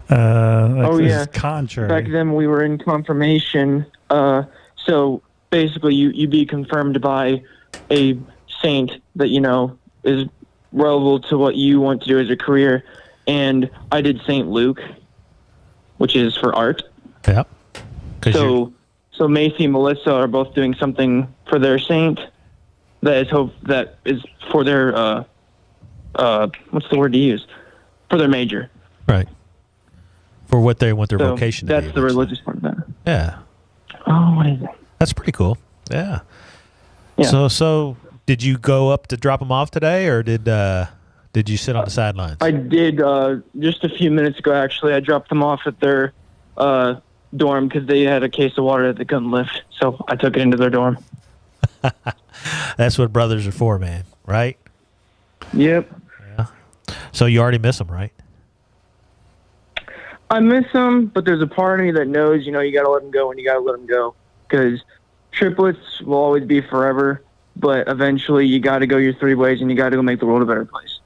that's contrary. Back then we were in confirmation. So basically you be confirmed by a saint that, is relevant to what you want to do as a career. And I did St. Luke, which is for art. Yep. So Macy and Melissa are both doing something for their saint that is for their what's the word to use? For their major. Right. For what they want their vocation to be. That's the religious part of that. Yeah. Oh, what is it? That's pretty cool. Yeah. So did you go up to drop them off today, or did you sit on the sidelines? I did just a few minutes ago, actually. I dropped them off at their dorm because they had a case of water that they couldn't lift. So I took it into their dorm. That's what brothers are for, man, right? Yep. Yeah. So you already miss them, right? I miss them, but there's a part of me that knows, you got to let them go when you got to let them go. Because triplets will always be forever, but eventually you got to go your 3 ways and you got to go make the world a better place.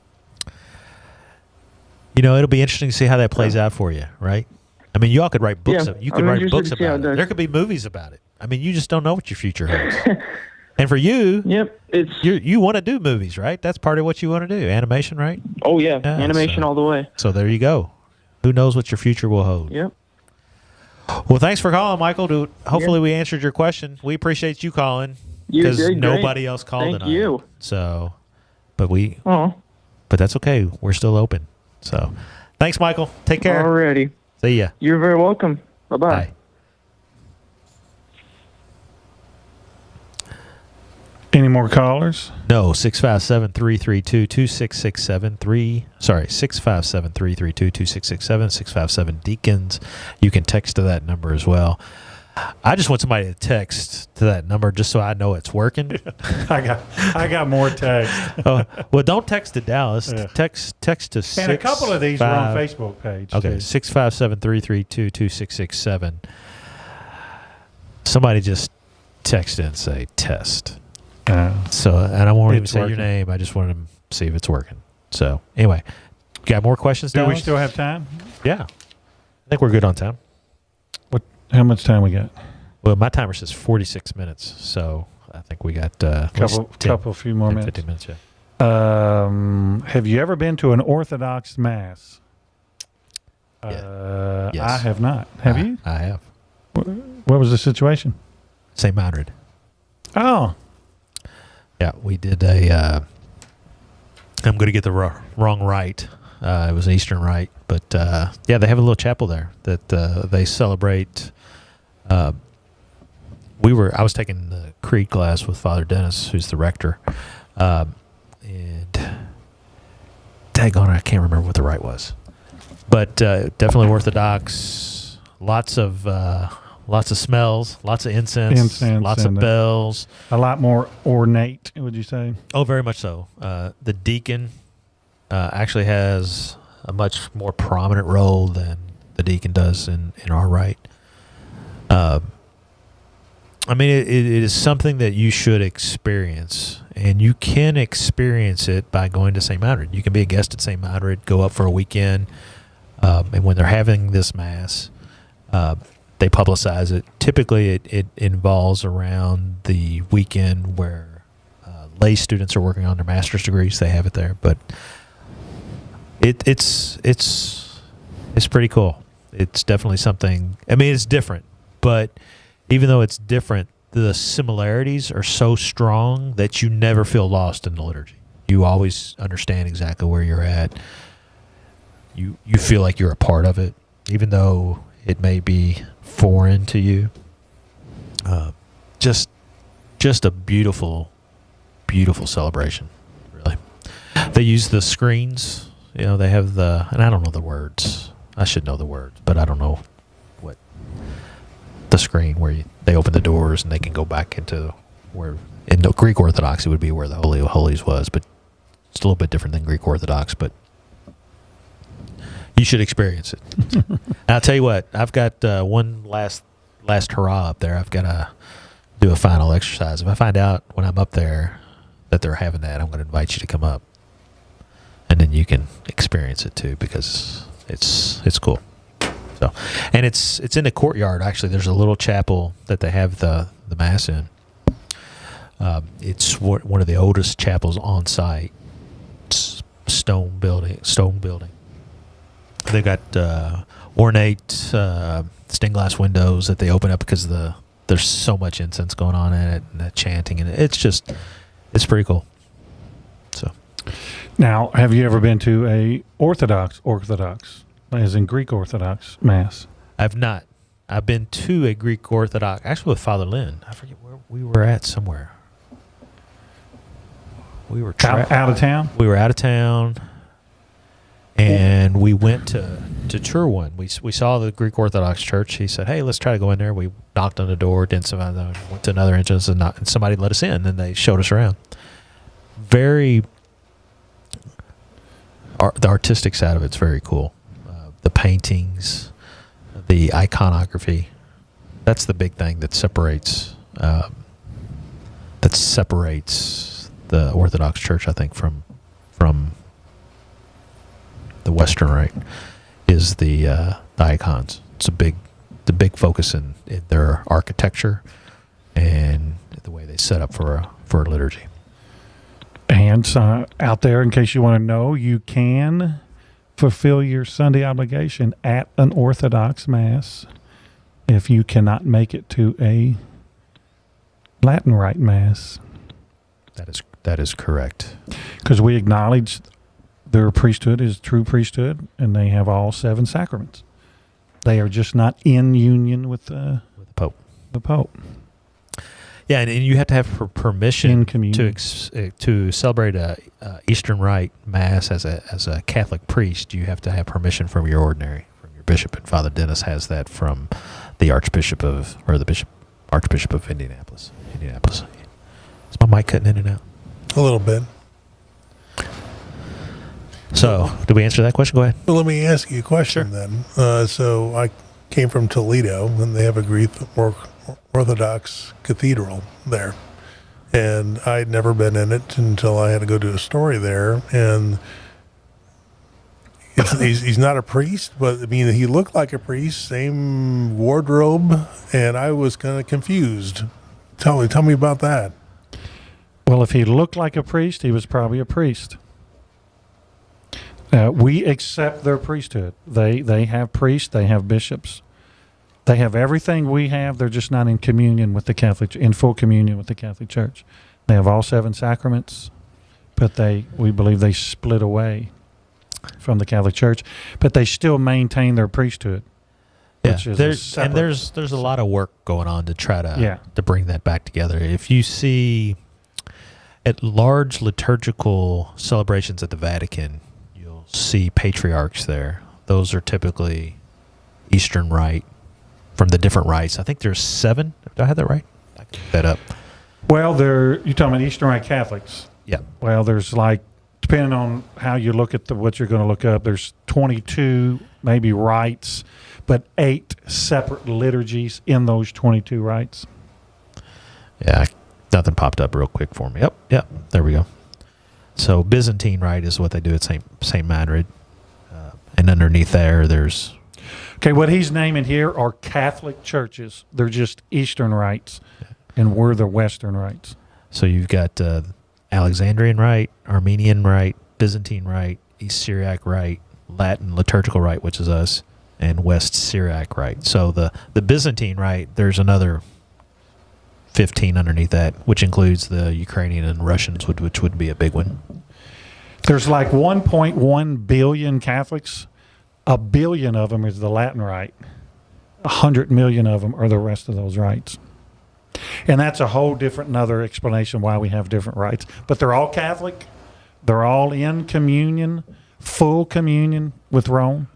It'll be interesting to see how that plays out for you, right? I mean, you all could write books. You could write books about it. There could be movies about it. I mean, you just don't know what your future holds. And for you, you want to do movies, right? That's part of what you want to do. Animation, right? Oh, yeah. Animation all the way. So there you go. Who knows what your future will hold? Yep. Well, thanks for calling, Michael. Hopefully we answered your question. We appreciate you calling because nobody else called tonight. Thank you. So, but that's okay. We're still open. So, thanks, Michael. Take care. Alrighty. See ya. You're very welcome. Bye-bye. Bye. Any more callers? No, 657-332-2667. 657-332-2667, 657 Deacons. You can text to that number as well. I just want somebody to text to that number just so I know it's working. I got more text. Well, don't text to Dallas. Yeah. Text to 6. And a couple of these are on Facebook page. Okay, 657-332-2667. Somebody just text in and say test. And I won't even say your name. I just wanted to see if it's working. So anyway, got more questions? Do Dallas? we still have time? Yeah, I think we're good on time. How much time we got? Well, my timer says 46 minutes, so I think we got a few more minutes. 15 minutes. Yeah. Have you ever been to an Orthodox mass? Yes. I have not. Have you? I have. What was the situation? St. Mildred. Oh. Yeah, we did I'm going to get the wrong rite. It was an Eastern rite, but they have a little chapel there that they celebrate. I was taking the Creed class with Father Dennis, who's the rector, and daggone it, I can't remember what the rite was, but definitely Orthodox. Lots of smells, lots of incense lots of bells. A lot more ornate, would you say? Oh, very much so. The deacon actually has a much more prominent role than the deacon does in our rite. I mean, it is something that you should experience, and you can experience it by going to St. Mildred. You can be a guest at St. Mildred, go up for a weekend, and when they're having this mass, they publicize it. Typically, it involves around the weekend where lay students are working on their master's degrees. They have it there, but it's pretty cool. It's definitely something. I mean, it's different, but even though it's different, the similarities are so strong that you never feel lost in the liturgy. You always understand exactly where you're at. You feel like you're a part of it, even though it may be foreign to you. Just a beautiful, beautiful celebration, really. They use the screens. They have and I don't know the words. I should know the words, but I don't know what the screen where they open the doors and they can go back into where in the Greek Orthodox it would be where the Holy of Holies was, but it's a little bit different than Greek Orthodox, but you should experience it. And I'll tell you what, I've got one last hurrah up there. I've got to do a final exercise. If I find out when I'm up there that they're having that, I'm going to invite you to come up, and then you can experience it too, because it's cool. So, and it's in the courtyard. Actually, there's a little chapel that they have the mass in. It's one of the oldest chapels on site. It's stone building. They've got ornate stained glass windows that they open up because there's so much incense going on in it, and the chanting, and it's pretty cool. So, now, have you ever been to a Orthodox, as in Greek Orthodox Mass? I've not. I've been to a Greek Orthodox, actually with Father Lynn. I forget where we were at somewhere. We were out of town? We were out of town, and we went to tour one. We saw the Greek Orthodox Church. He said, "Hey, let's try to go in there." We knocked on the door, went to another entrance, and somebody let us in, and they showed us around. The artistic side of it's very cool. The paintings, the iconography. That's the big thing that separates the Orthodox Church, I think, from the Western Rite, is the icons. It's the big focus in their architecture and the way they set up for a liturgy. And out there, in case you want to know, you can fulfill your Sunday obligation at an Orthodox Mass if you cannot make it to a Latin Rite Mass. That is correct. Because we acknowledge their priesthood is true priesthood, and they have all 7 sacraments. They are just not in union with the Pope. The Pope. Yeah, and you have to have permission to celebrate a Eastern Rite Mass as a Catholic priest. You have to have permission from your ordinary, from your bishop, and Father Dennis has that from the Archbishop of Indianapolis. Is my mic cutting in and out? A little bit. So, did we answer that question? Go ahead. Well, let me ask you a question then. So I came from Toledo, and they have a Greek Orthodox cathedral there. And I'd never been in it until I had to go to a story there. And he's not a priest, but I mean, he looked like a priest, same wardrobe, and I was kind of confused. Tell me about that. Well, if he looked like a priest, he was probably a priest. We accept their priesthood. They have priests. They have bishops. They have everything we have. They're just not in communion with the Catholic, in full communion with the Catholic Church. They have all 7 sacraments, but we believe they split away from the Catholic Church, but they still maintain their priesthood. Yeah, there's a lot of work going on to try to bring that back together. If you see at large liturgical celebrations at the Vatican, you'll see patriarchs there. Those are typically Eastern Rite from the different rites. I think there's 7. Do I have that right? I can look that up. Well, you're talking about Eastern Rite Catholics. Yeah. Well, there's depending on how you look at what you're going to look up, there's 22 maybe rites, but 8 separate liturgies in those 22 rites. Yeah, nothing popped up real quick for me. Yep, there we go. So Byzantine Rite is what they do at St. Madrid. And underneath there's... Okay, what he's naming here are Catholic churches. They're just Eastern rites, and we're the Western rites. So you've got Alexandrian Rite, Armenian Rite, Byzantine Rite, East Syriac Rite, Latin Liturgical Rite, which is us, and West Syriac Rite. So the Byzantine Rite, there's another 15 underneath that, which includes the Ukrainian and Russians, which would be a big one. There's like 1.1 billion Catholics. 1 billion of them is the Latin Rite. 100 million of them are the rest of those rites. And that's a whole different, another explanation why we have different rites. But they're all Catholic. They're all in communion, full communion with Rome.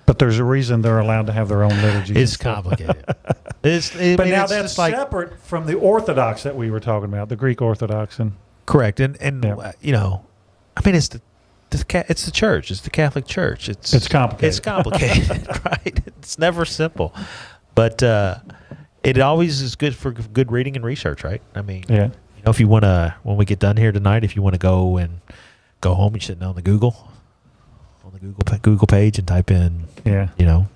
But there's a reason they're allowed to have their own liturgy. It's complicated. But now that's separate from the Orthodox that we were talking about, the Greek Orthodox. And correct. And you know, I mean, it's the church. It's the Catholic Church. It's complicated. It's complicated, right? It's never simple. But it always is good for good reading and research, right? I mean, you know, if you want to, when we get done here tonight, if you want to go home, you're sitting on the Google page and type in, you know,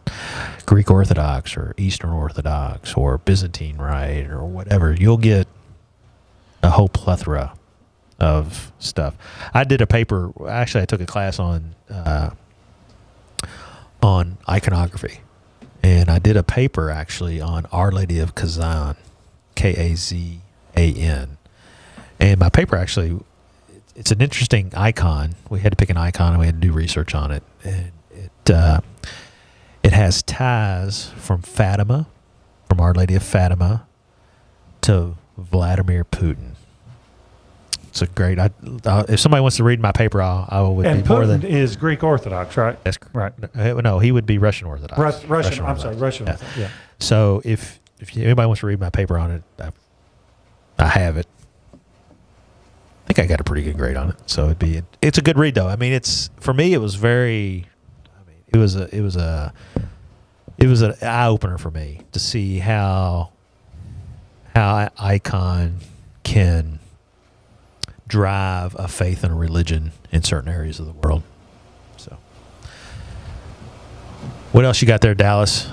Greek Orthodox or Eastern Orthodox or Byzantine Rite or whatever, you'll get a whole plethora of stuff. I did a paper. Actually, I took a class on iconography, and I did a paper actually on Our Lady of Kazan, Kazan, and my paper actually, it's an interesting icon. We had to pick an icon, and we had to do research on it, and it has ties from Fatima, from Our Lady of Fatima, to Vladimir Putin. It's a great. If somebody wants to read my paper, I would. And be more Putin than is Greek Orthodox, right? That's right. No, he would be Russian Orthodox. Russian. I'm sorry, Russian. Yeah. Orthodox, yeah. So if anybody wants to read my paper on it, I have it. I think I got a pretty good grade on it. So it's a good read though. I mean, for me it was very. I mean, it was an eye opener for me to see how icon can drive a faith and a religion in certain areas of the world. So, what else you got there, Dallas?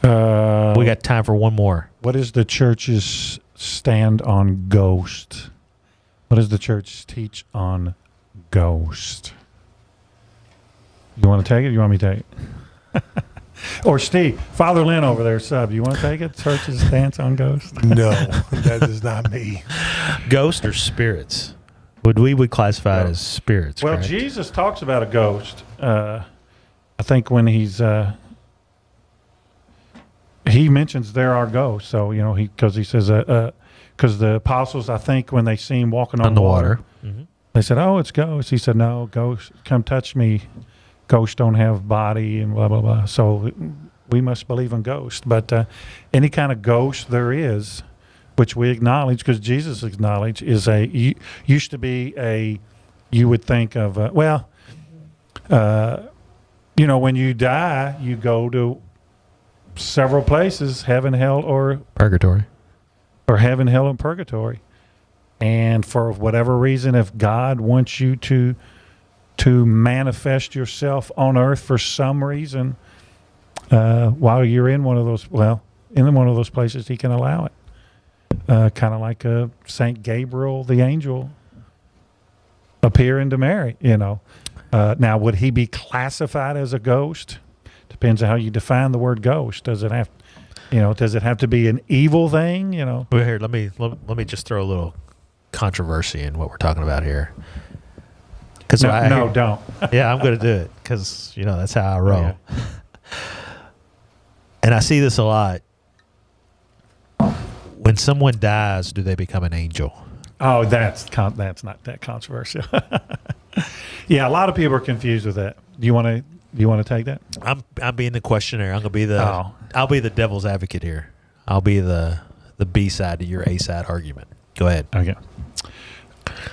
We got time for one more. What is the church's stand on ghost? What does the church teach on ghost? You want to take it? You want me to take it? Or Steve, Father Lynn over there, sub. You want to take it? Church's stance on ghost? No, that is not me. Ghost or spirits? We would classify it as spirits. Well, correct? Jesus talks about a ghost. I think when he mentions there are ghosts. So because he says because the apostles, I think when they see him walking on the water, mm-hmm. They said, "Oh, it's ghosts." He said, "No, ghosts, come touch me. Ghosts don't have body," and blah blah blah. So we must believe in ghosts. But any kind of ghost there is, which we acknowledge because Jesus acknowledged, is used to be you would think of when you die, you go to several places: heaven, hell, or purgatory, or heaven, hell, and purgatory. And for whatever reason, if God wants you to manifest yourself on earth for some reason, while you're in one of those places, he can allow it. Kind of like Saint Gabriel, the angel, appearing to Mary. Now, would he be classified as a ghost? Depends on how you define the word ghost. Does it have, does it have to be an evil thing? Well, here, let me just throw a little controversy in what we're talking about here. No, don't. Yeah, I'm going to do it because that's how I roll. Yeah. And I see this a lot. When someone dies, do they become an angel? Oh, that's not that controversial. Yeah, a lot of people are confused with that. Do you want to take that? I'm being the questioner. I'm going to be I'll be the devil's advocate here. I'll be the B side to your A side argument. Go ahead. Okay.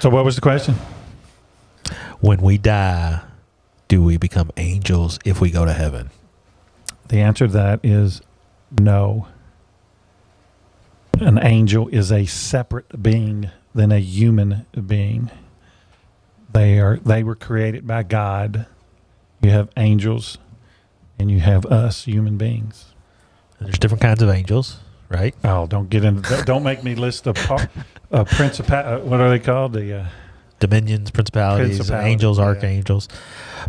So what was the question? When we die, do we become angels if we go to heaven? The answer to that is no. An angel is a separate being than a human being. They were created by God. You have angels, and you have us, human beings. There's different kinds of angels, right? Oh, don't get into. Don't make me list the what are they called? The dominions, principalities, angels, archangels.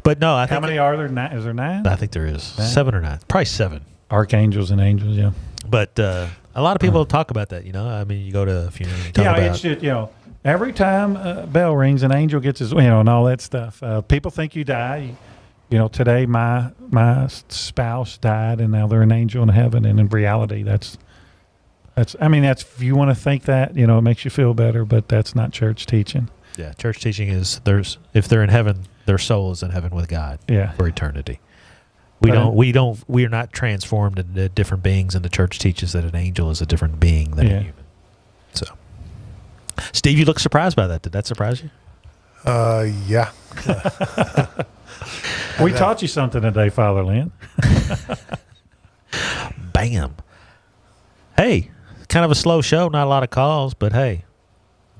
But no, I think. How many are there? Is there 9? I think there is 9? 7 or 9. Probably 7. Archangels and angels, yeah. But a lot of people talk about that. I mean, you go to a funeral. It's just every time a bell rings, an angel gets his, and all that stuff. People think you die. today my spouse died and now they're an angel in heaven, and in reality that's if you want to think that, it makes you feel better, but that's not church teaching. Yeah, church teaching is if they're in heaven, their soul is in heaven with God for eternity. We are not transformed into different beings, and the church teaches that an angel is a different being than a human. So, Steve, you look surprised by that. Did that surprise you? Yeah. We taught you something today, Father Lynn. Bam. Hey, kind of a slow show, not a lot of calls, but hey,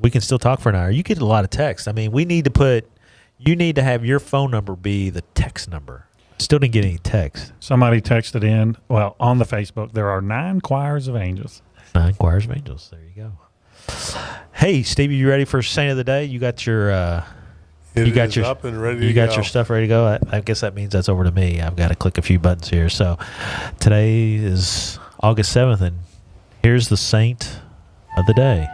we can still talk for an hour. You get a lot of text. I mean, you need to have your phone number be the text number. Still didn't get any text. Somebody texted in, on the Facebook, there are 9 choirs of angels. 9 choirs of angels. There you go. Hey, Stevie, you ready for Saint of the Day? You got your up and ready to go. You got your stuff ready to go? I guess that means that's over to me. I've got to click a few buttons here. So today is August 7th, and here's the Saint of the Day.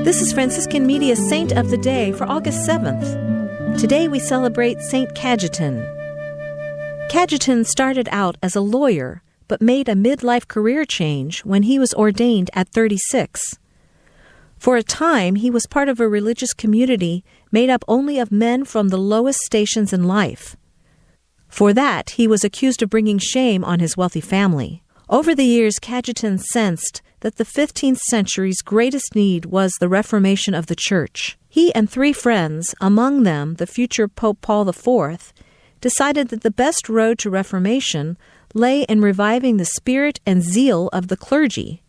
This is Franciscan Media's Saint of the Day for August 7th. Today we celebrate Saint Cajetan. Cajetan started out as a lawyer, but made a midlife career change when he was ordained at 36. For a time, he was part of a religious community made up only of men from the lowest stations in life. For that, he was accused of bringing shame on his wealthy family. Over the years, Cajetan sensed that the 15th century's greatest need was the reformation of the Church. He and 3 friends, among them the future Pope Paul IV, decided that the best road to reformation lay in reviving the spirit and zeal of the clergy.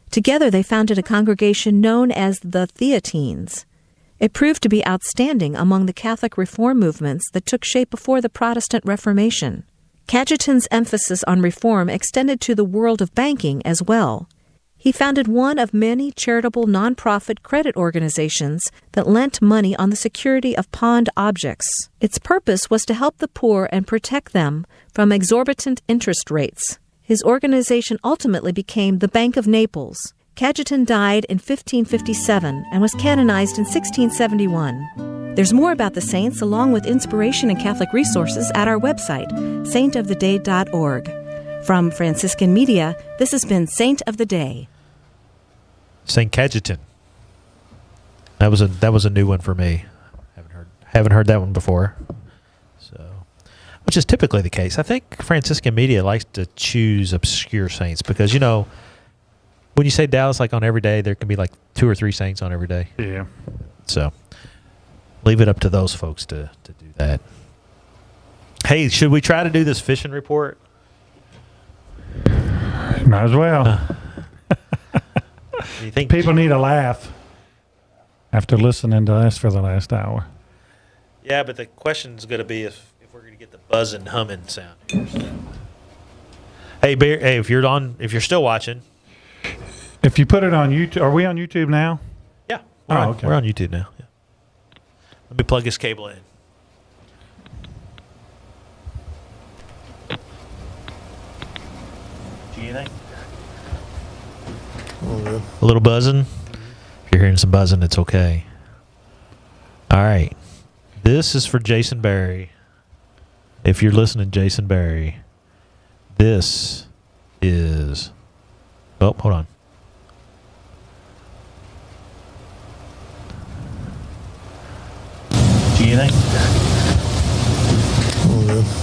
Together they founded a congregation known as the Theatines. It proved to be outstanding among the Catholic reform movements that took shape before the Protestant Reformation. Cajetan's emphasis on reform extended to the world of banking as well. He founded one of many charitable nonprofit credit organizations that lent money on the security of pawned objects. Its purpose was to help the poor and protect them from exorbitant interest rates. His organization ultimately became the Bank of Naples. Cajetan died in 1557 and was canonized in 1671. There's more about the saints along with inspiration and Catholic resources at our website, saintoftheday.org. From Franciscan Media, this has been Saint of the Day. Saint Cajetan. That was a new one for me. Haven't heard that one before. So, which is typically the case. I think Franciscan Media likes to choose obscure saints because when you say Dallas, like on every day, there can be like 2 or 3 saints on every day. Yeah. So leave it up to those folks to do that. Hey, should we try to do this fishing report? Might as well. You think people need a laugh after listening to us for the last hour? Yeah, but the question is going to be if we're going to get the buzzing, humming sound here. So. Hey, Bear, if you're still watching, if you put it on YouTube, are we on YouTube now? Yeah, okay. We're on YouTube now. Yeah. Let me plug this cable in. Do you think? A little buzzing. If you're hearing some buzzing, it's okay. All right. This is for Jason Barry. If you're listening, Jason Barry, this is... Oh, hold on. Do you think?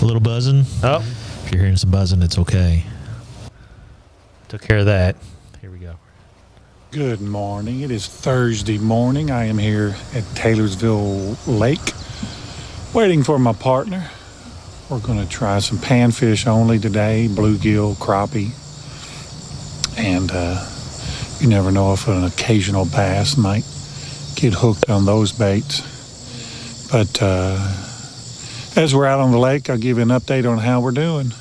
A little buzzing. Oh. If you're hearing some buzzing, it's okay. Took care of that. Here we go. Good morning. It is Thursday morning. I am here at Taylorsville Lake waiting for my partner. We're going to try some panfish only today, bluegill, crappie. And you never know if an occasional bass might get hooked on those baits. But as we're out on the lake, I'll give you an update on how we're doing.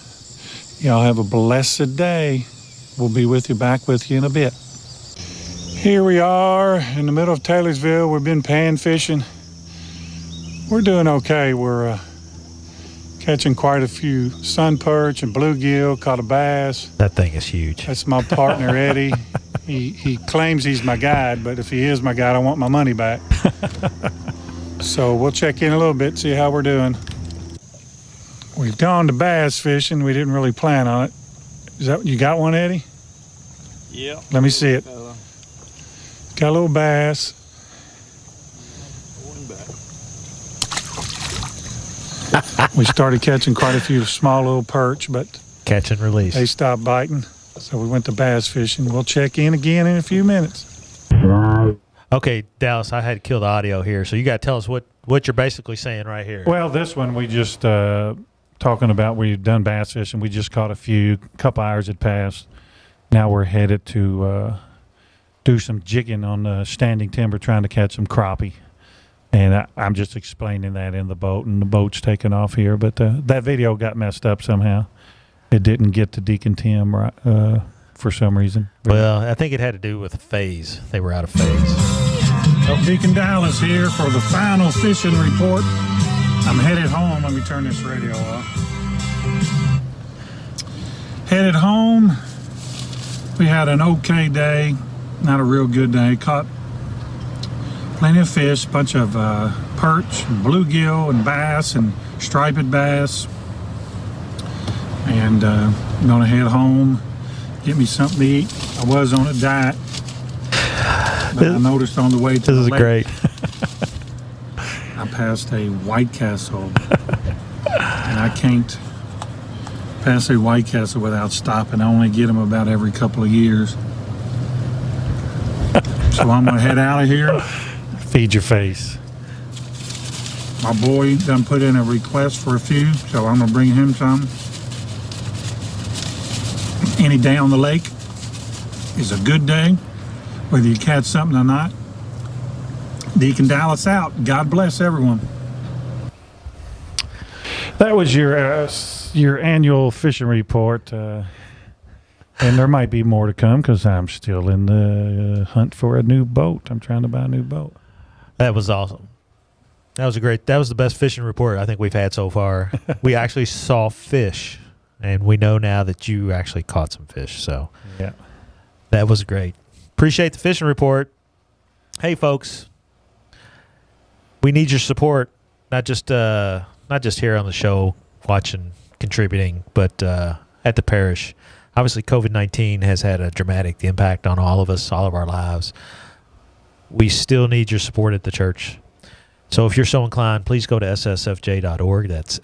Y'all have a blessed day. We'll be back with you in a bit. Here we are in the middle of Taylorsville. We've been pan fishing. We're doing okay. We're catching quite a few sun perch and bluegill, caught a bass. That thing is huge. That's my partner, Eddie. He claims he's my guide, but if he is my guide, I want my money back. So we'll check in a little bit, see how we're doing. We've gone to bass fishing. We didn't really plan on it. Is that you got one, Eddie? Yeah. Let me see it. Got a little bass. We started catching quite a few small little perch, but Catch and release. they stopped biting. So we went to bass fishing. We'll check in again in a few minutes. Okay, Dallas, I had to kill the audio here, so you got to tell us what you're basically saying right here. Well, this one we just talking about. We've done bass fishing. We just caught a couple hours had passed. Now we're headed to do some jigging on the standing timber, trying to catch some crappie. And I'm just explaining that in the boat, and the boat's taking off here. But that video got messed up somehow. It didn't get to Deacon Tim for some reason. Well, I think it had to do with phase. They were out of phase. Deacon Dallas here for the final fishing report. I'm headed home. Let me turn this radio off. Headed home. We had an okay day. Not a real good day. Caught plenty of fish, bunch of perch, and bluegill, and bass, and striped bass. And I'm gonna head home, get me something to eat. I was on a diet, but I noticed on the way to This is the lake, great. I passed a White Castle, and I can't pass a White Castle without stopping. I only get them about every couple of years. So I'm gonna head out of here. Feed your face. My boy done put in a request for a few, so I'm gonna bring him some. Any day on the lake is a good day, whether you catch something or not. Deacon Dallas out. God bless everyone. That was your annual fishing report, and there might be more to come because I'm still in the hunt for a new boat. I'm trying to buy a new boat. That was awesome. That was the best fishing report I think we've had so far. We actually saw fish, and we know now that you actually caught some fish. So Yeah. that was great. Appreciate the fishing report. Hey, folks, we need your support, not just here on the show, watching, contributing, but at the parish. Obviously, COVID-19 has had a dramatic impact on all of us, all of our lives. We still need your support at the church. So if you're so inclined, please go to ssfj.org. That's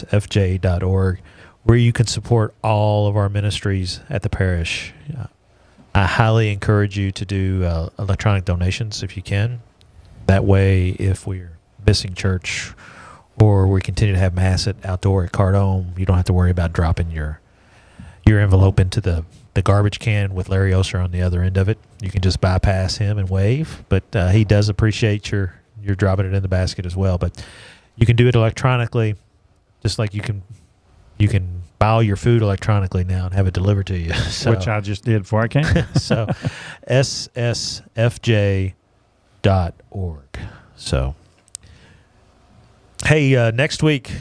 ssfj.org, where you can support all of our ministries at the parish. I highly encourage you to do electronic donations if you can. That way, if we're missing church or we continue to have Mass outdoor at Cardome, you don't have to worry about dropping your envelope into the garbage can with Larry Oser on the other end of it. You can just bypass him and wave, but he does appreciate your dropping it in the basket as well. But you can do it electronically, just like you can buy your food electronically now and have it delivered to you. So, Which I just did before I came. so ssfj.org. So, hey, next week,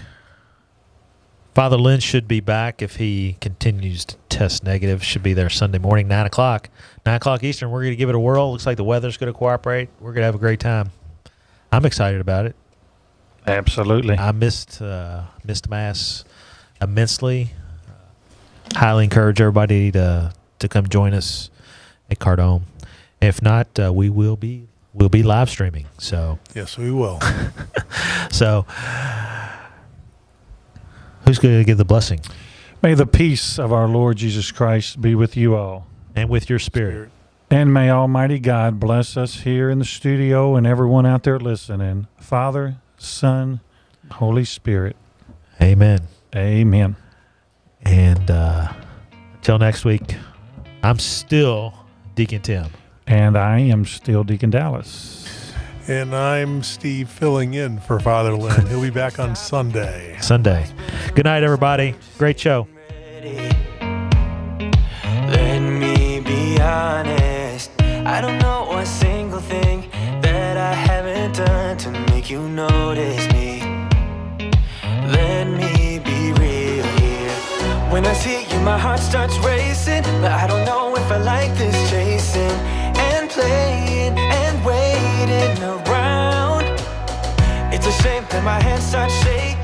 Father Lynch should be back if he continues to test negative. Should be there Sunday morning, 9 o'clock. 9 o'clock Eastern. We're going to give it a whirl. Looks like the weather's going to cooperate. We're going to have a great time. I'm excited about it. Absolutely. I missed Mass immensely. Highly encourage everybody to come join us at Cardome. If not, we'll be live streaming. So Yes, we will. so who's going to give the blessing? May the peace of our Lord Jesus Christ be with you all. And with your spirit. And may Almighty God bless us here in the studio and everyone out there listening. Father, Son, Holy Spirit. Amen. Amen. And until next week, I'm still Deacon Tim. And I am still Deacon Dallas. And I'm Steve filling in for Father Lynn. He'll be back on Sunday. Good night, everybody. Great show. Let me be honest, I don't know one single thing that I haven't done to make you notice me. Let me be real here. When I see you, my heart starts racing, but I don't know if I like this chasing and playing and waiting around. It's a shame that my hands start shaking.